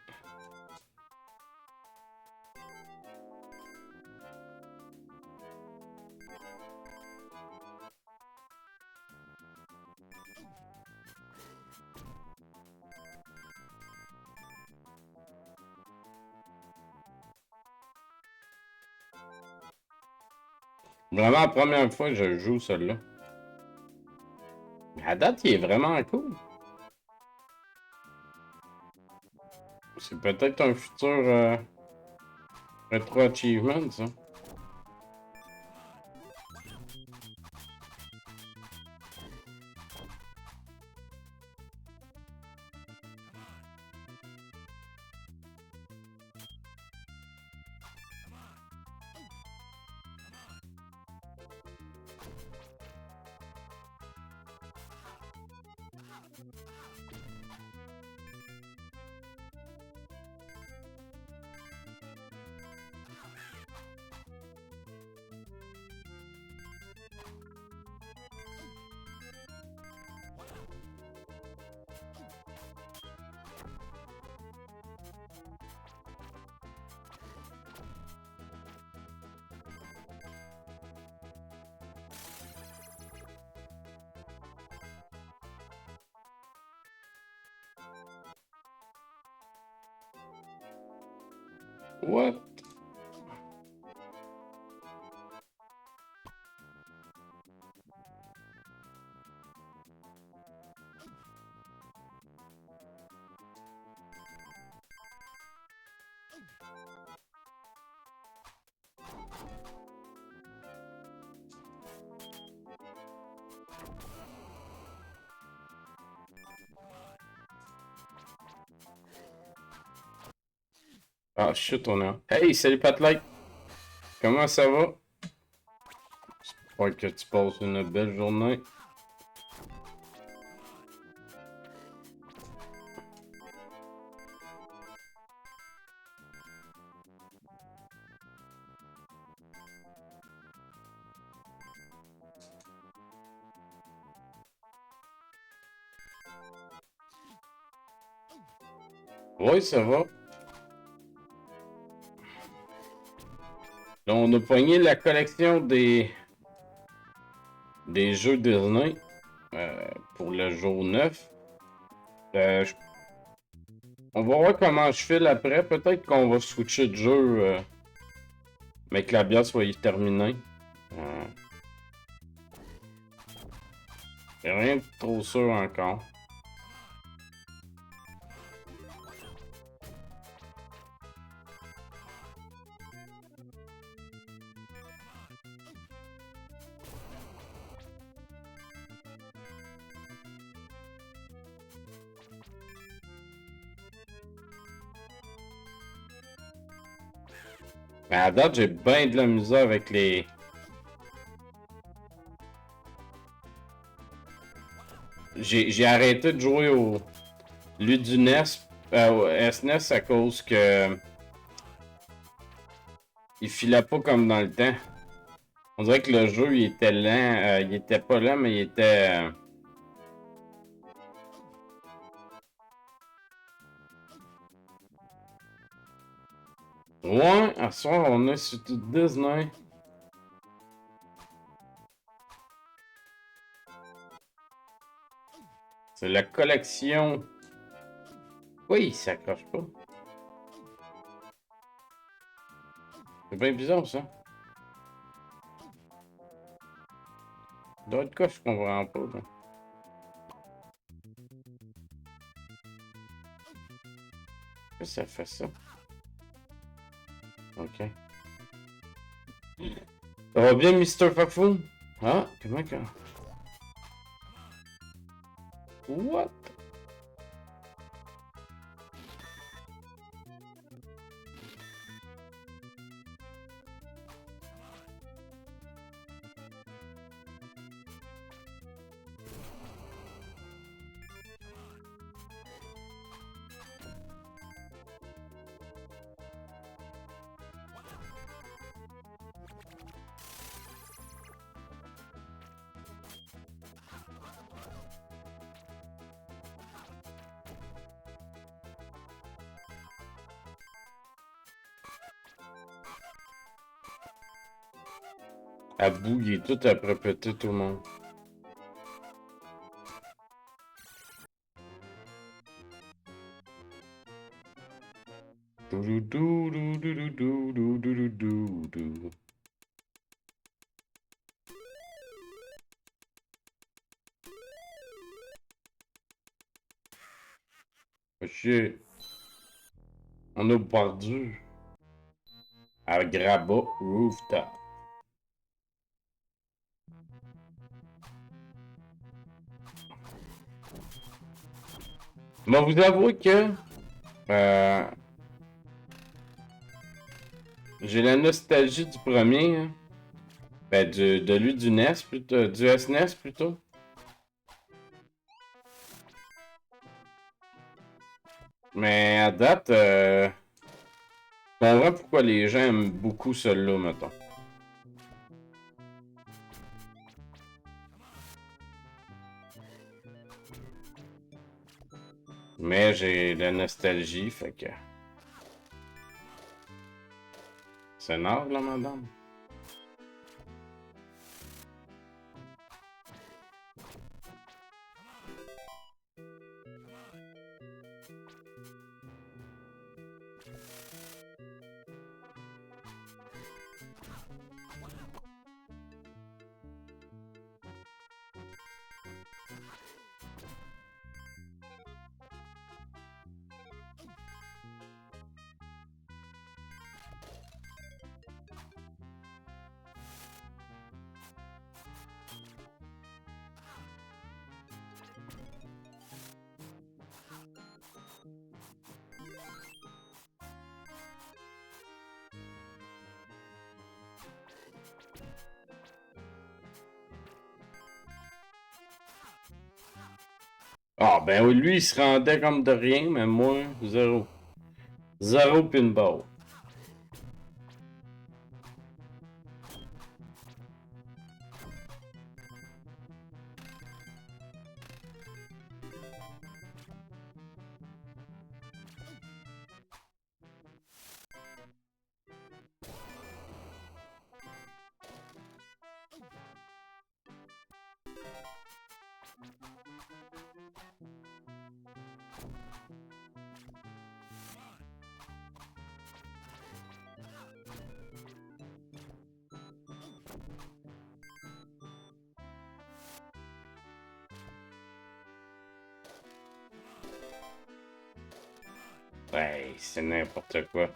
Vraiment la première fois que je joue celui-là. À date, il est vraiment cool. C'est peut-être un futur Retro Achievement, ça. What? Ah shit, on a... Hey, salut Patlight! Comment ça va? J'espère que tu passes une belle journée. Oui, ça va. Là, on a pogné la collection des jeux Disney pour le jour 9. On va voir comment je file après. Peut-être qu'on va switcher de jeu mais que la bière soit terminée. Rien de trop sûr encore. Mais à date, j'ai bien de la misère avec les j'ai arrêté de jouer au au SNES à cause que il filait pas comme dans le temps. On dirait que le jeu il était lent, il était pas lent mais il était ouais, à ce soir on est sur Disney. C'est la collection. Oui, il s'accroche pas. C'est bien bizarre ça. Il doit être quoi, je comprends pas. Là. Pourquoi ça fait ça? Ok. Ça va bien, Mr. Fafou? Ah, comment que... What? À bout, il est tout après péter tout le monde. Chier. On a perdu. À Graba Rooftop. Je vais vous avouer que j'ai la nostalgie du premier. Hein. Ben, de lui du NES plutôt. Du SNES plutôt. Mais à date, je comprends pourquoi les gens aiment beaucoup celui-là, mettons. Mais j'ai la nostalgie, fait que... C'est énerve, là, madame? Ah, ben oui, lui, il se rendait comme de rien, mais moi, zéro. Zéro pinball. Ouais, c'est n'importe quoi.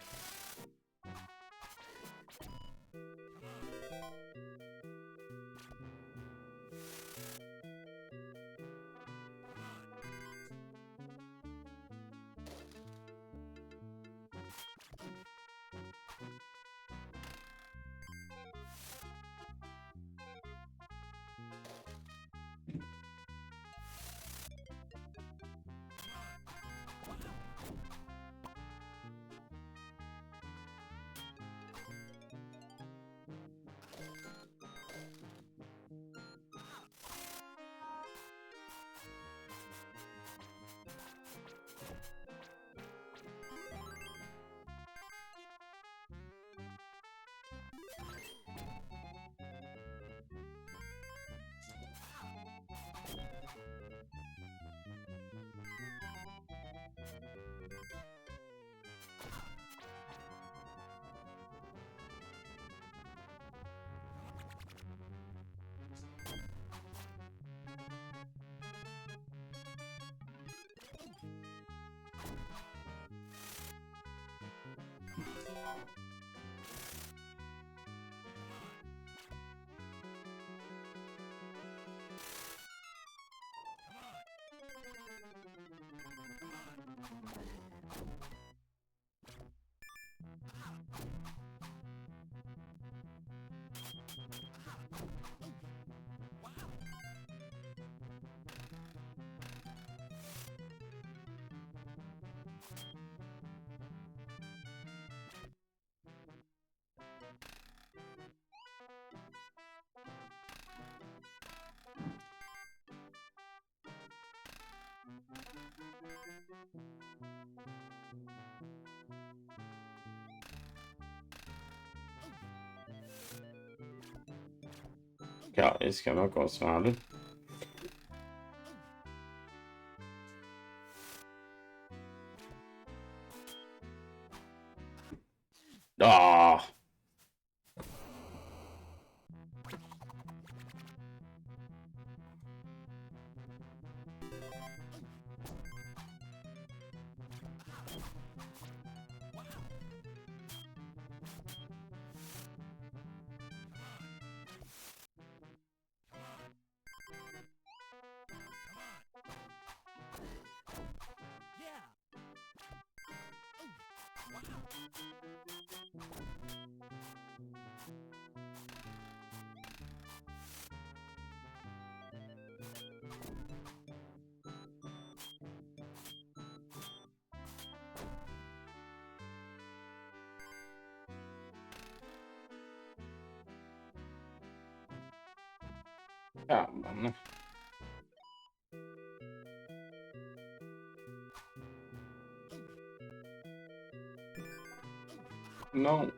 Est-ce comment qu'on se rend là? Ah! Ah, bon, non. Non.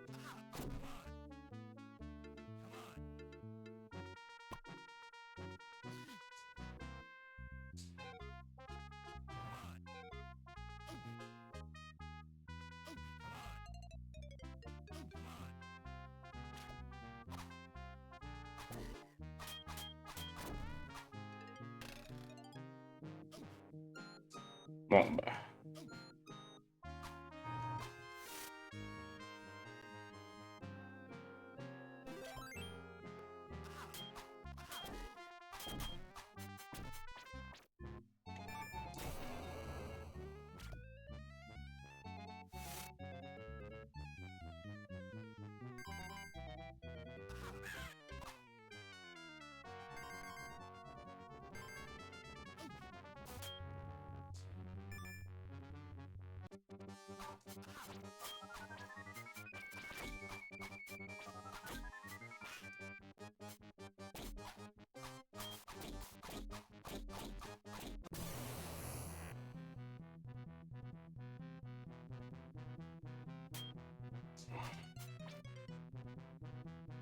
Bon, ben.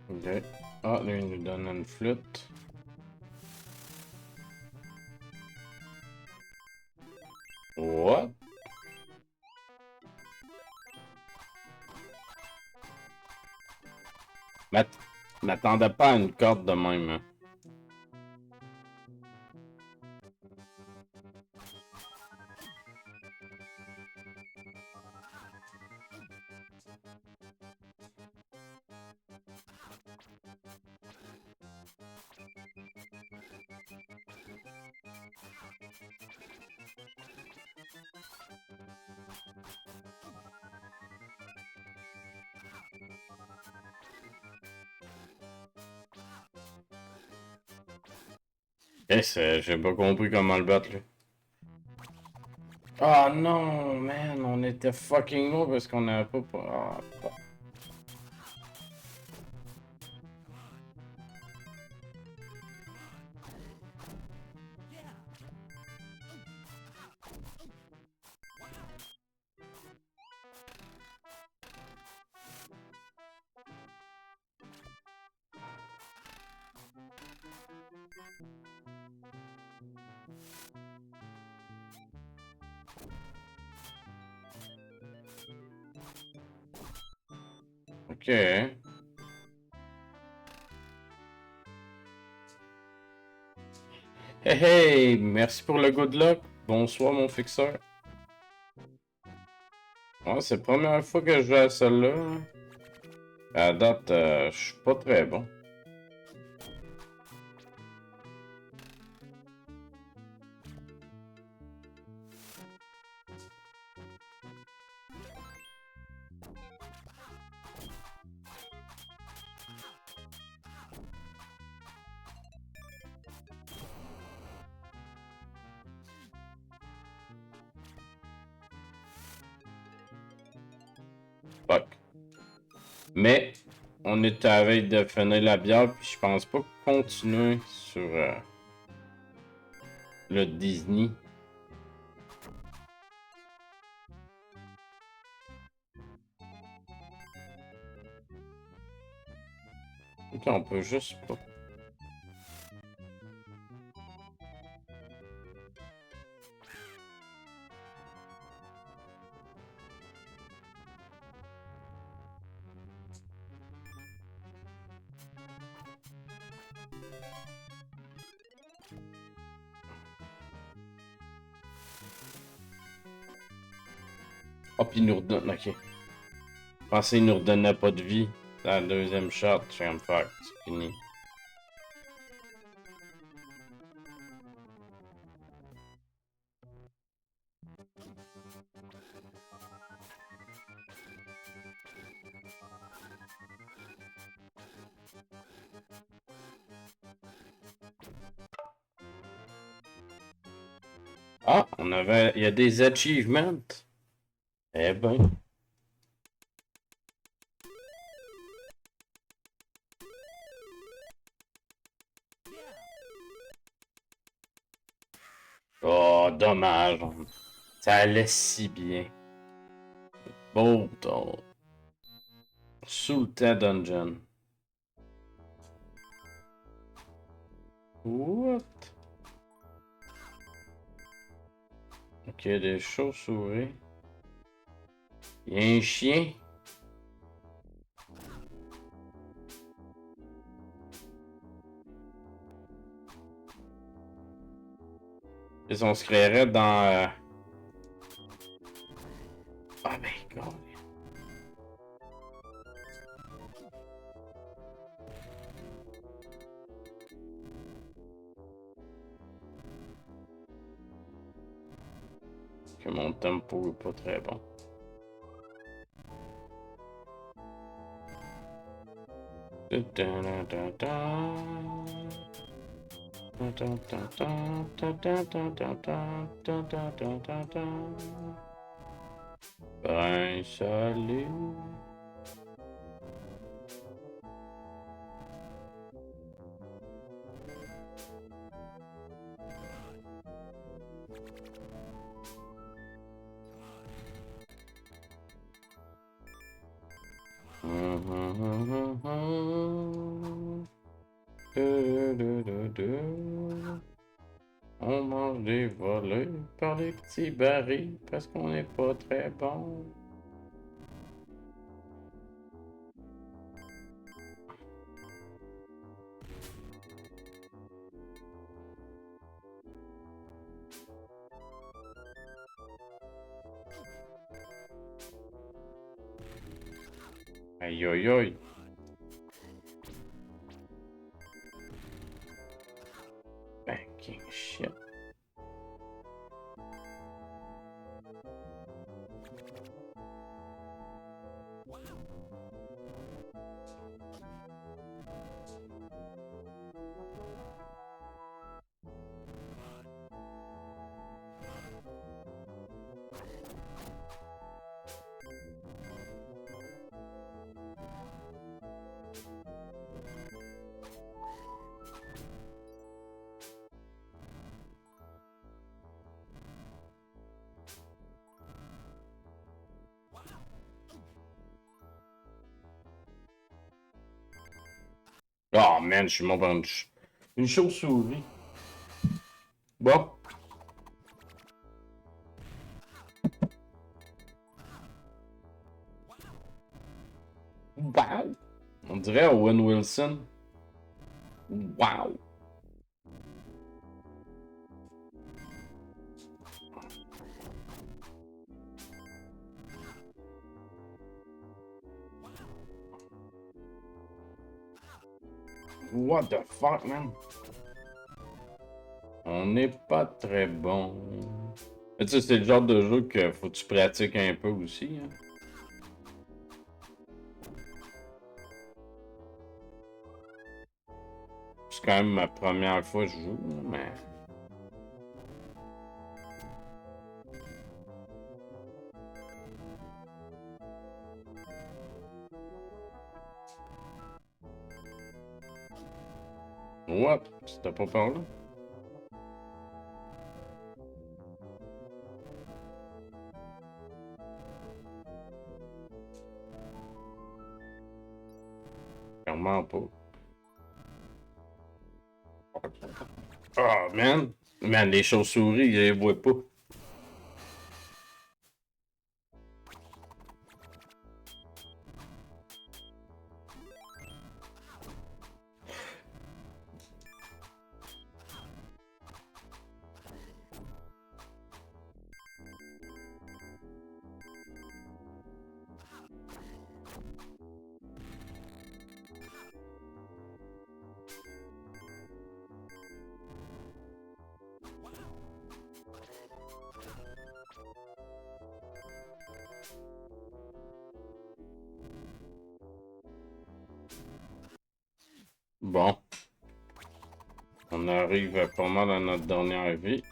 Ok. Ah, là, il nous donne une flûte. What? M'attendais pas à une corde de même. Hein. J'ai pas compris comment le battre, là. Ah non, man, on était fucking low parce qu'on avait pas... Ah, ok. Hey hey, merci pour le good luck. Bonsoir mon fixeur. Ouais, c'est la première fois que je joue à celle-là. Hein. À date, je suis pas très bon. Fuck. Mais, on est à la veille de finir la bière, puis je pense pas continuer sur le Disney. Ok, on peut juste pas. Oh, puis il nous redonne. Ok. Je pensais qu'il nous redonnait pas de vie. Dans la deuxième shot, je vais me faire. C'est fini. Ah, on avait. Il y a des achievements. Eh ben. Oh, dommage. Ça allait si bien. Bon, sous le dungeon. What? Ok, des chauves-souris. Il y a un chien. Et on se créerait dans... Ah ben, God. Que mon tempo est pas très bon. Ben, salut. On mange des volets par les petits barils parce qu'on n'est pas très bon. Aïe aïe aïe. Fucking shit. Oh man, je suis mort dans une chauve-souris. Bon. Wow. On dirait Owen Wilson. Wow. What the fuck, man? On n'est pas très bon. Tu sais, c'est le genre de jeu que faut que tu pratiques un peu aussi. Hein. C'est quand même ma première fois que je joue, mais... Ouais, c'était pas par là. Clairement pas. Ah, man! Man, les chauves-souris, je les vois pas. Bon. On arrive pas mal à notre dernière vie.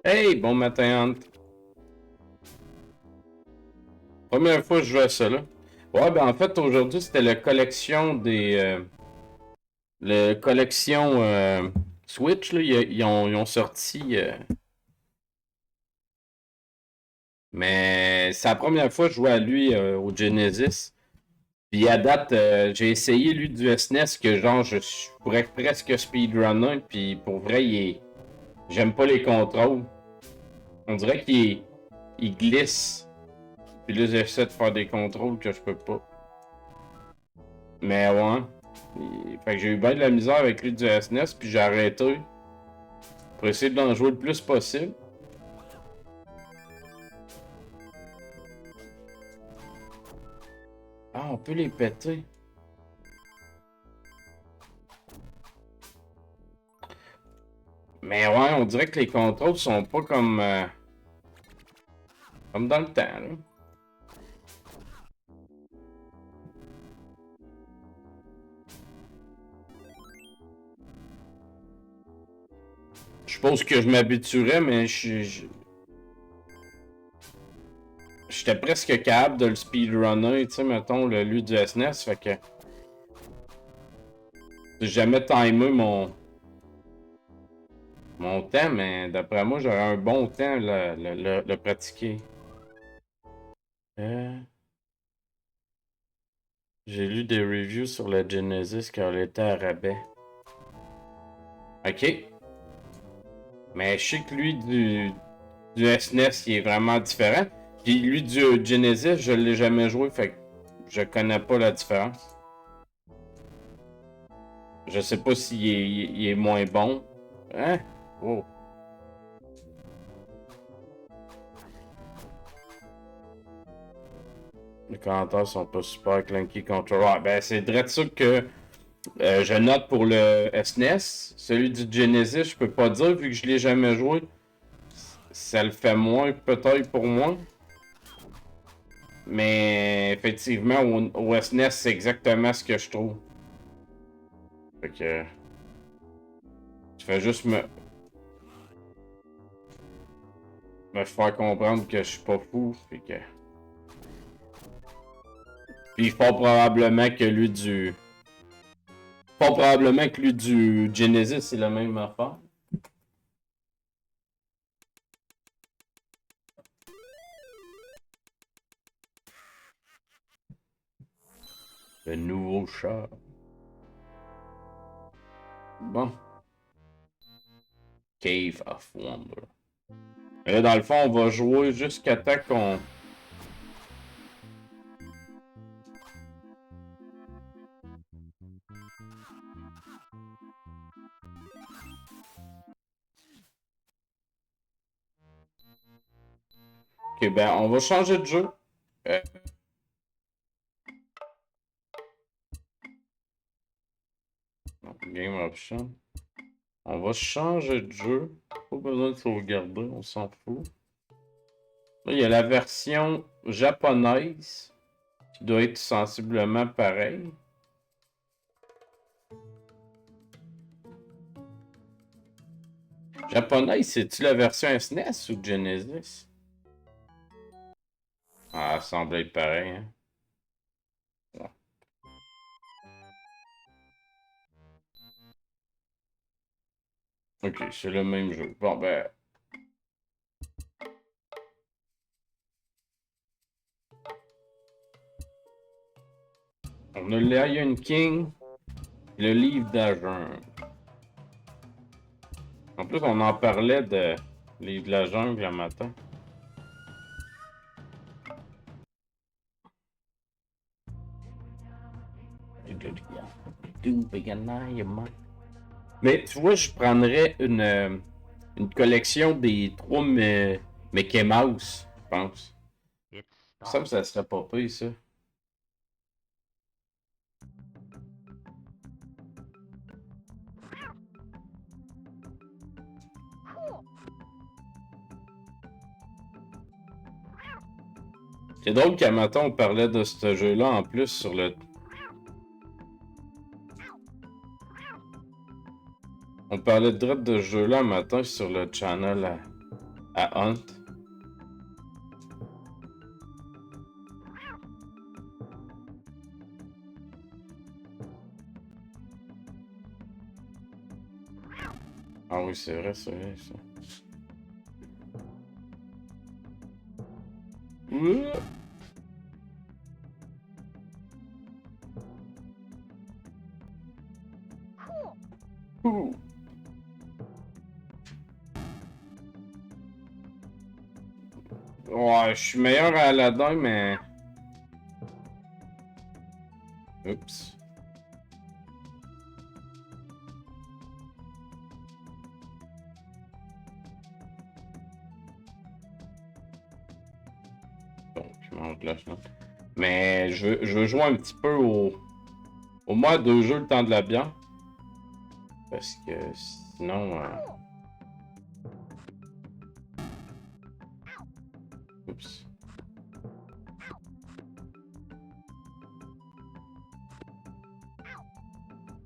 Hey, bon matin, Hunt. Première fois que je joue à ça, là. Ouais, ben en fait, aujourd'hui, c'était la collection des... la collection Switch, là. Ils ont sorti... Mais c'est la première fois que je jouais à lui au Genesis. Puis à date, j'ai essayé lui du SNES que genre, je pourrais presque speedrunner. Puis pour vrai, j'aime pas les contrôles. On dirait qu'il glisse. Puis là, j'essaie de faire des contrôles que je peux pas. Mais ouais. Fait que j'ai eu bien de la misère avec lui du SNES, puis j'ai arrêté. Pour essayer d'en jouer le plus possible. Ah, on peut les péter. Mais ouais, on dirait que les contrôles sont pas comme dans le temps, là. Je suppose que je m'habituerais, mais j'étais presque capable de le speedrunner, tu sais, mettons, lui du SNES, fait que... J'ai jamais timé mon temps, mais d'après moi, j'aurais un bon temps le pratiquer. J'ai lu des reviews sur la Genesis car elle était à rabais. Ok. Mais je sais que lui du SNES, il est vraiment différent. Puis lui du Genesis, je l'ai jamais joué, fait que je connais pas la différence. Je sais pas s'il est moins bon. Hein? Oh. Les commentaires sont pas super clunky control. Ah, ben c'est direct ça que je note pour le SNES. Celui du Genesis, je peux pas dire vu que je l'ai jamais joué. Ça le fait moins peut-être pour moi. Mais effectivement, au SNES, c'est exactement ce que je trouve. Fait que... Tu fais juste me faire comprendre que je suis pas fou. Fait que... Puis fort probablement que lui du... Fort probablement que lui du Genesis, c'est la même affaire. Le nouveau chat. Bon. Cave of Wonder. Et là, dans le fond, on va jouer jusqu'à temps qu'on... Ok, ben, on va changer de jeu. Game option. On va changer de jeu. Pas besoin de sauvegarder, on s'en fout. Là, il y a la version japonaise qui doit être sensiblement pareille. Japonaise, c'est-tu la version SNES ou Genesis? Ah, ça semble être pareil, hein. Ouais. Ok, c'est le même jeu. Bon, ben... On a Lion King, le livre d'Agent. En plus, on en parlait de livre de la jungle le matin. Mais tu vois, je prendrais une collection des 3 Mickey Mouse, je pense. Ça serait pas pire, ça. C'est drôle qu'à matin, on parlait de ce jeu-là en plus sur le... On parlait direct de ce jeu-là un matin sur le channel à Hunt. Ah oui, c'est vrai, ça. Ouais, je suis meilleur à Aladdin, mais... Oups. Donc, je mange de la chenoute. Mais je veux jouer un petit peu au moins 2 jeux le temps de la bière. Parce que sinon... Oups.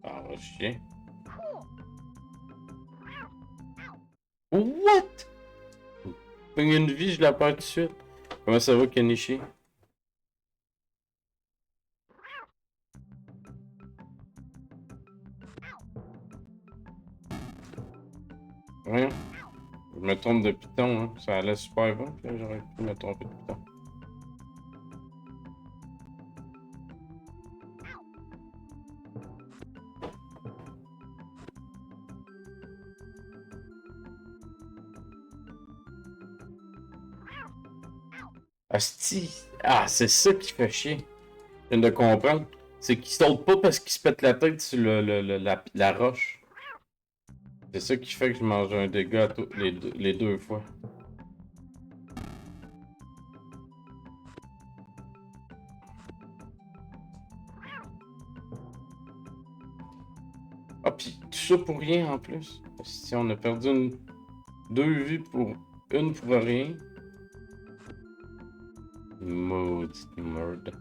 Ah, va chier. What? Une vie, je la perds tout de suite. Comment ça va, Kenichi? Rien. Je me trompe de piton, hein. Ça allait super bien, puis là, j'aurais pu me tromper de piton. Asti! Ah, c'est ça qui fait chier. Je viens de comprendre. C'est qu'il saute pas parce qu'il se pète la tête sur la roche. C'est ça qui fait que je mange un dégât les deux fois. Ah, pis tout ça pour rien en plus. Si on a perdu 2 vies pour une pour rien. Maudite merde.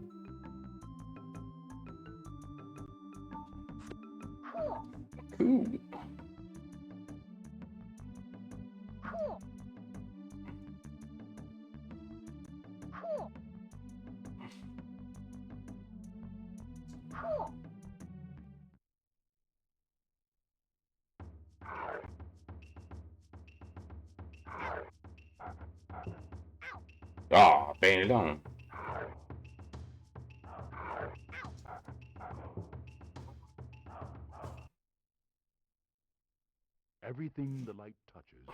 Cool. Ah, ben là. Everything the light touches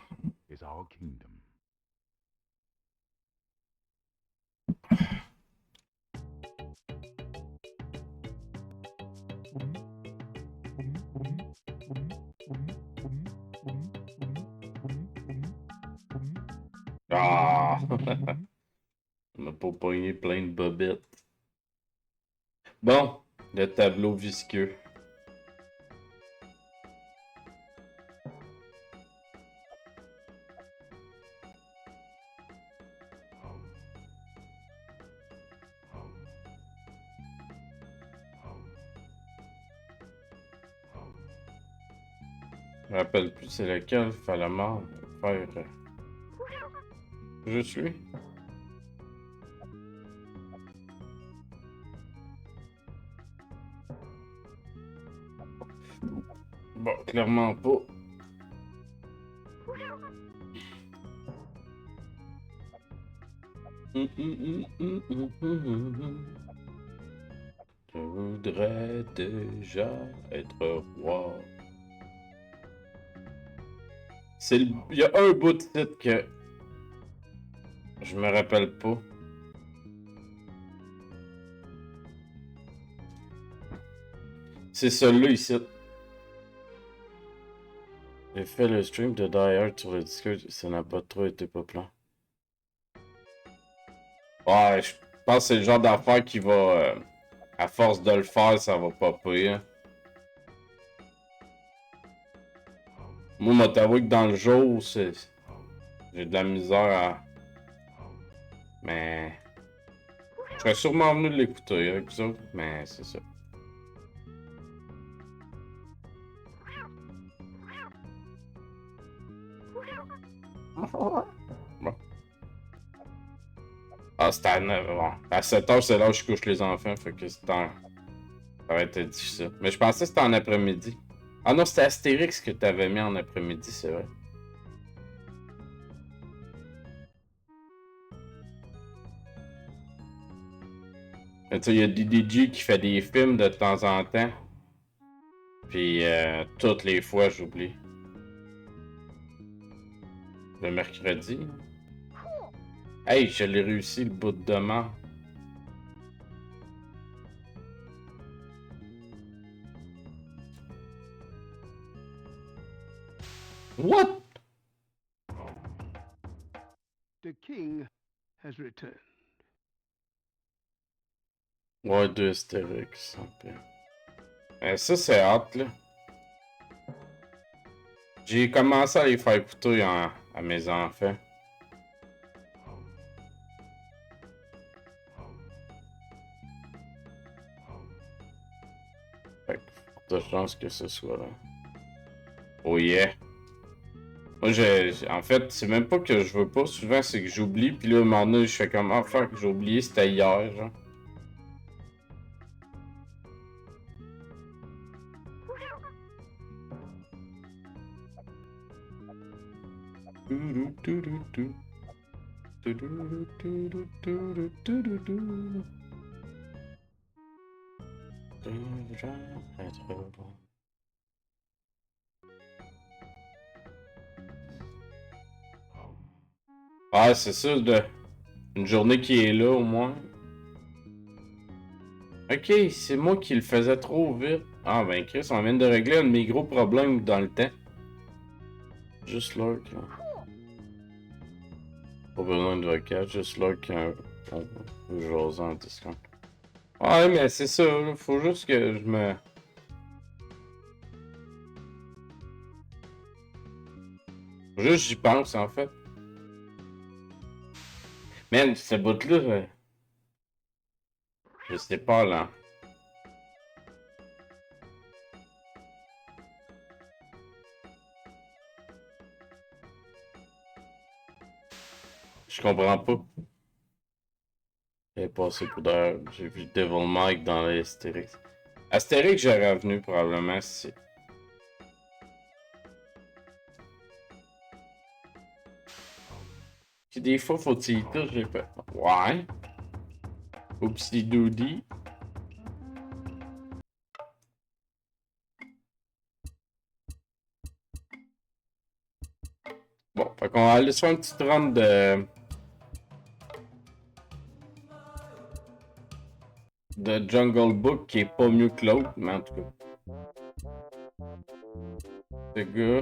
is our kingdom. Ah! On m'a pas pogné plein de bobettes. Bon, le tableau visqueux. Je me rappelle plus c'est lequel, Falamar, faire juste lui. Bon, clairement pas. Je voudrais déjà être roi. Il y a un bout de titre que je me rappelle pas. C'est celui-là ici. J'ai fait le stream de Die Hard sur le Discord, ça n'a pas trop été populaire. Ouais, je pense que c'est le genre d'affaire qui va, à force de le faire, ça va popper. Hein. Moi, moi t'avoue que dans le jour, j'ai de la misère à... Mais... Je serais sûrement venu l'écouter avec vous autres, mais c'est ça. Bon. Ah, c'était à 9 h. Bon. À 7 h, c'est là où je couche les enfants, fait que c'est en... Ça va être difficile. Mais je pensais que c'était en après-midi. Ah non, c'était Astérix que t'avais mis en après-midi, c'est vrai. Tu sais, il y a DDG qui fait des films de temps en temps. Puis, toutes les fois, j'oublie. Le mercredi. Hey, je l'ai réussi, le bout de demain. What? The king has returned. Ouais, deux Astérix, un peu. Ça, c'est hâte, là. J'ai commencé à les faire écouter à mes enfants. Fait que, de chance que ce soit là. Oh yeah! Moi, en fait, c'est même pas que je veux pas, souvent c'est que j'oublie, puis là, à un moment donné, je fais comme, ah, fuck, j'ai oublié, c'était hier, genre. Ah, c'est ça, une journée qui est là, au moins. Ok, c'est moi qui le faisais trop vite. Ah, ben, Chris, on vient de régler un de mes gros problèmes dans le temps. Juste là, là. Pas besoin de vocal, juste là qu'on peut jaser en Discord. Ouais, mais c'est ça, là, faut juste que je me... Faut juste j'y pense, en fait. Man, ce bout-là, je sais pas, là. Je comprends pas. J'ai passé pour d'heure. J'ai vu Devil Mike dans les Astérix. Astérix, j'aurais venu probablement si. Puis des fois, faut-il y toucher, j'ai fait. Ouais. Oupsie doody. qu'on va aller sur une petite run de Jungle Book qui est pas mieux que l'autre, mais en tout cas. Ce gars.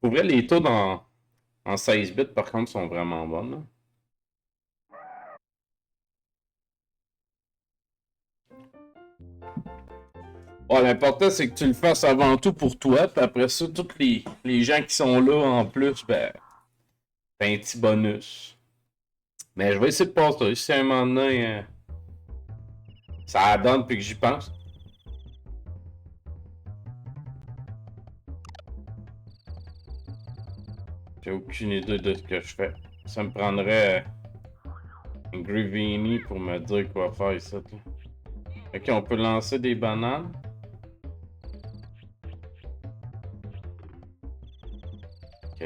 Pour vrai, les taux en 16 bits, par contre, sont vraiment bonnes. Là. Bon, l'important, c'est que tu le fasses avant tout pour toi, puis après ça, tous les gens qui sont là en plus, ben, t'as un petit bonus. Mais je vais essayer de passer. Si à un moment donné, ça donne puis que j'y pense. J'ai aucune idée de ce que je fais. Ça me prendrait un Grivini pour me dire quoi faire ici. Là. Ok, on peut lancer des bananes. Ok.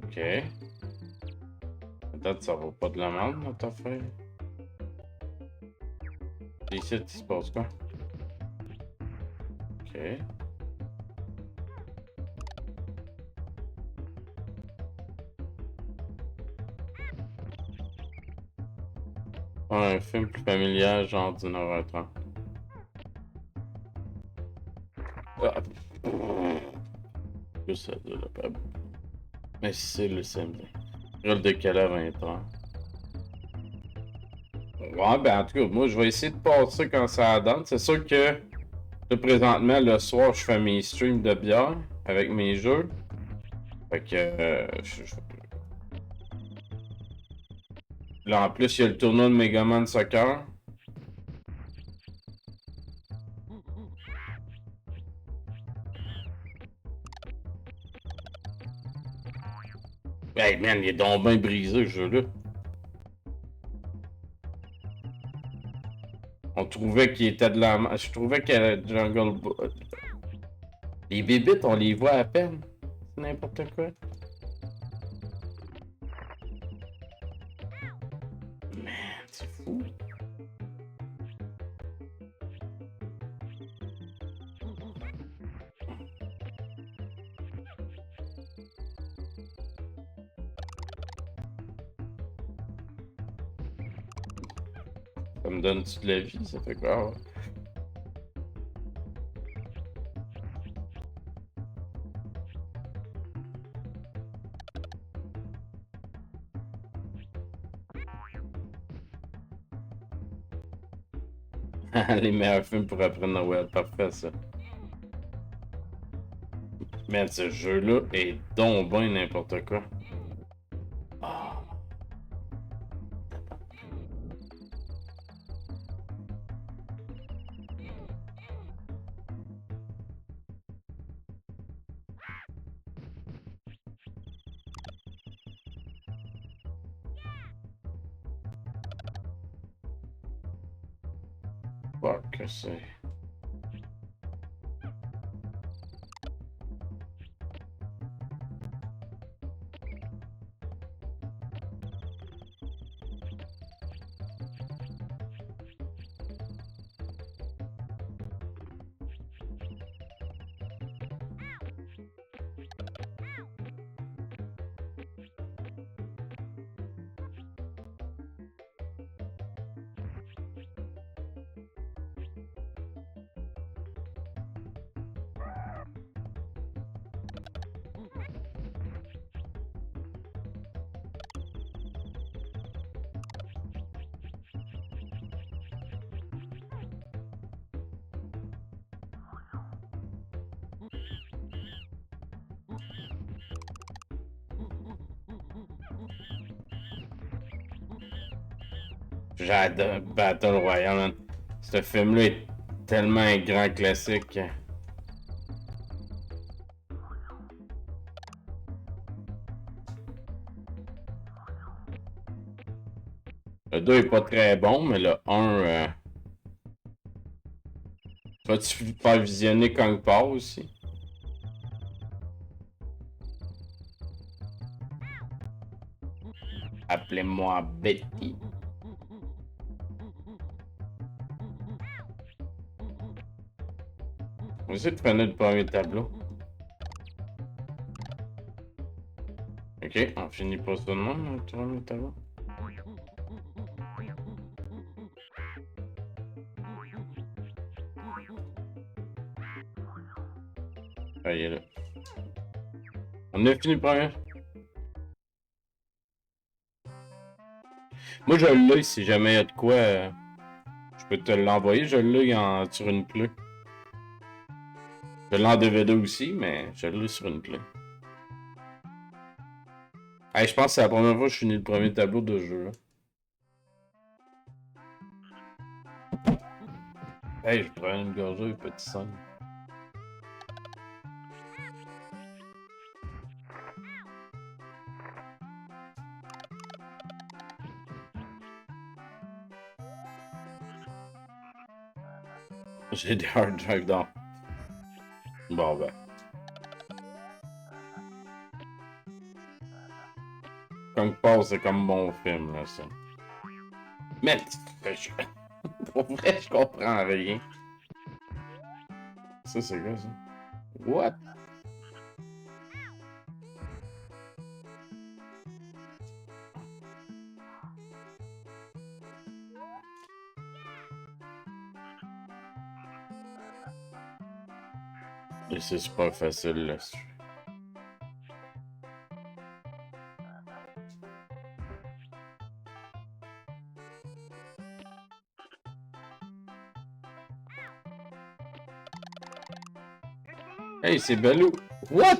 Ok. Peut-être ça vaut pas de la merde, notre affaire. Et ici, il se passe quoi? Ok. Un film plus familial, genre 19h30. Ah. Que ça de la pub. Mais c'est le samedi. Le décalé à 20h. Ouais, ben en tout cas, moi je vais essayer de passer quand ça donne. C'est sûr que là, présentement, le soir, je fais mes streams de bière avec mes jeux. Fait que là, en plus, il y a le tournoi de Megaman Soccer. Hey man, il est donc bien brisé, ce jeu-là. On trouvait qu'il était de la... Je trouvais que Jungle Book... Les bébites, on les voit à peine. C'est n'importe quoi. Man, c'est fou. Ça me donne-tu de la vie? Ça fait quoi? Ouais. Les meilleurs films pour apprendre Noël, parfait ça. Mais ce jeu-là est donc bien n'importe quoi. Oh. Fuck que c'est. J'adore Battle Royale, man. Ce film-là est tellement un grand classique. Le 2 est pas très bon, mais le 1... Vas-tu faire visionner Kong Power aussi? Appelez-moi Betty. On va essayer de prendre le premier tableau. Ok, on finit pas ça de même, le premier tableau. Ah, il est là. On a fini le premier. Moi, je l'ai si jamais il y a de quoi. Je peux te l'envoyer. Je l'ai sur une clé. Je l'ai en DVD aussi, mais je l'ai sur une clé. Hey, je pense que c'est la première fois que je finis le premier tableau de jeu. Là. Hey, je prends une gorgée, petit son. J'ai des hard drive dans. Bon ben. Comme passe, c'est comme mon film là, ça. Mais pour vrai, je comprends rien. Ça c'est quoi ça? What? Et c'est super facile là. Hey, c'est Balou. What?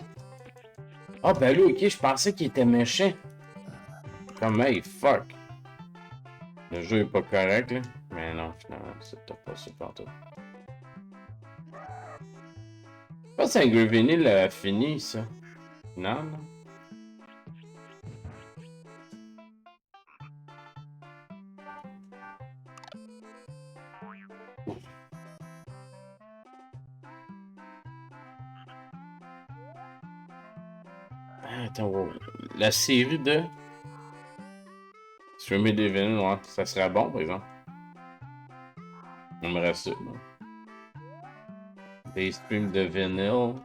Ah, Balou, ok, je pensais qu'il était méchant. Comme, hey, fuck. Le jeu est pas correct, là. Mais non, finalement, c'était pas super tôt. Je pense que Gravini l'a fini, ça. Non, non. Attends, wow. La série de Streamer des vinyles, ouais, ça serait bon, par exemple. On aimerait ça, non? Des streams de vinyle.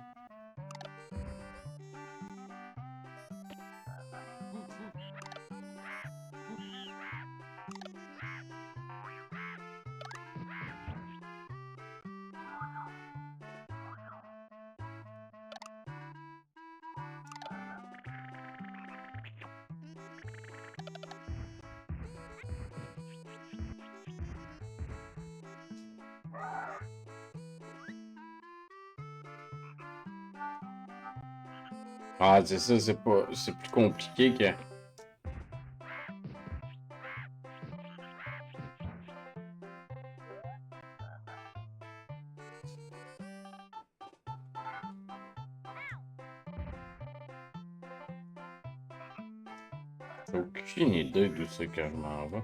Ah, c'est ça, c'est pas. C'est plus compliqué que. J'ai aucune idée d'où c'est que je m'en vais.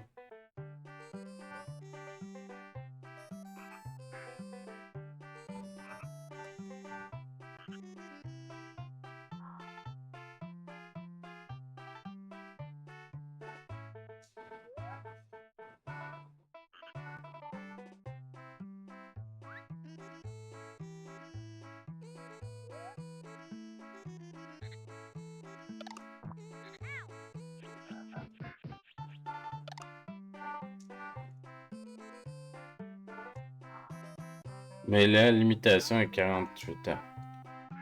Mais la limitation est 48 ans.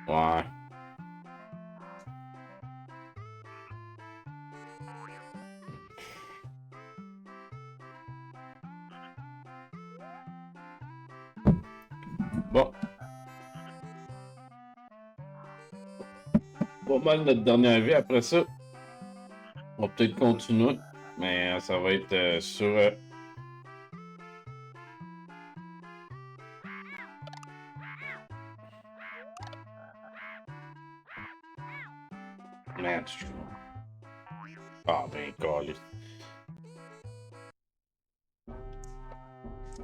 Ouais. Bon. Pas mal notre dernière vie. Après ça, on va peut-être continuer. Mais ça va être sur... Merde, je suis... Ah ben, calé.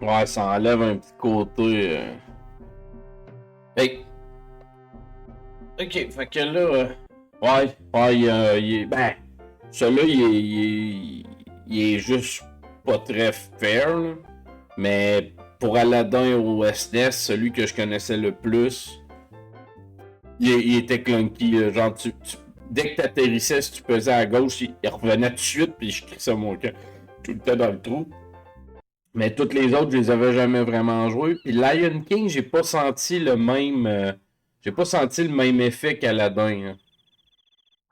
Ouais, ça enlève un petit côté... Hey! Ok, fait que là... Ouais, il est... Ben... Celui-là, il est juste pas très fair, là. Mais pour Aladdin au SNES, celui que je connaissais le plus, il était clunky. Là. Genre, dès que tu atterrissais, si tu pesais à gauche, il revenait tout de suite, puis je crissais mon camp tout le temps dans le trou. Mais toutes les autres, je les avais jamais vraiment joués. Puis Lion King, j'ai pas senti le même. J'ai pas senti le même effet qu'Aladdin. Hein.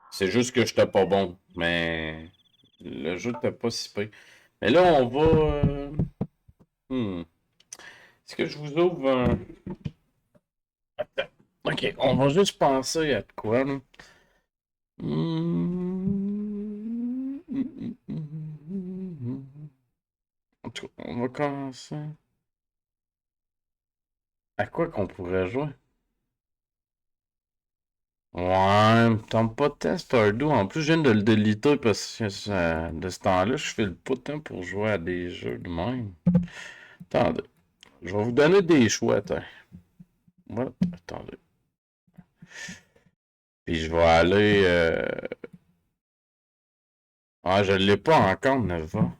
C'est juste que j'étais pas bon. Mais le jeu était pas si pire. Mais là, on va. Est-ce que je vous ouvre un. Attends. Ok, on va juste penser à quoi, là. En tout cas, on va commencer. À quoi qu'on pourrait jouer? Ouais, me tente pas de test Stardew. En plus, je viens de le déliter parce que de ce temps-là, je fais le putain pour jouer à des jeux de même. Attendez. Je vais vous donner des choix, attends. Ouais, attendez. Puis je vais aller... Ah, je l'ai pas encore, Neva.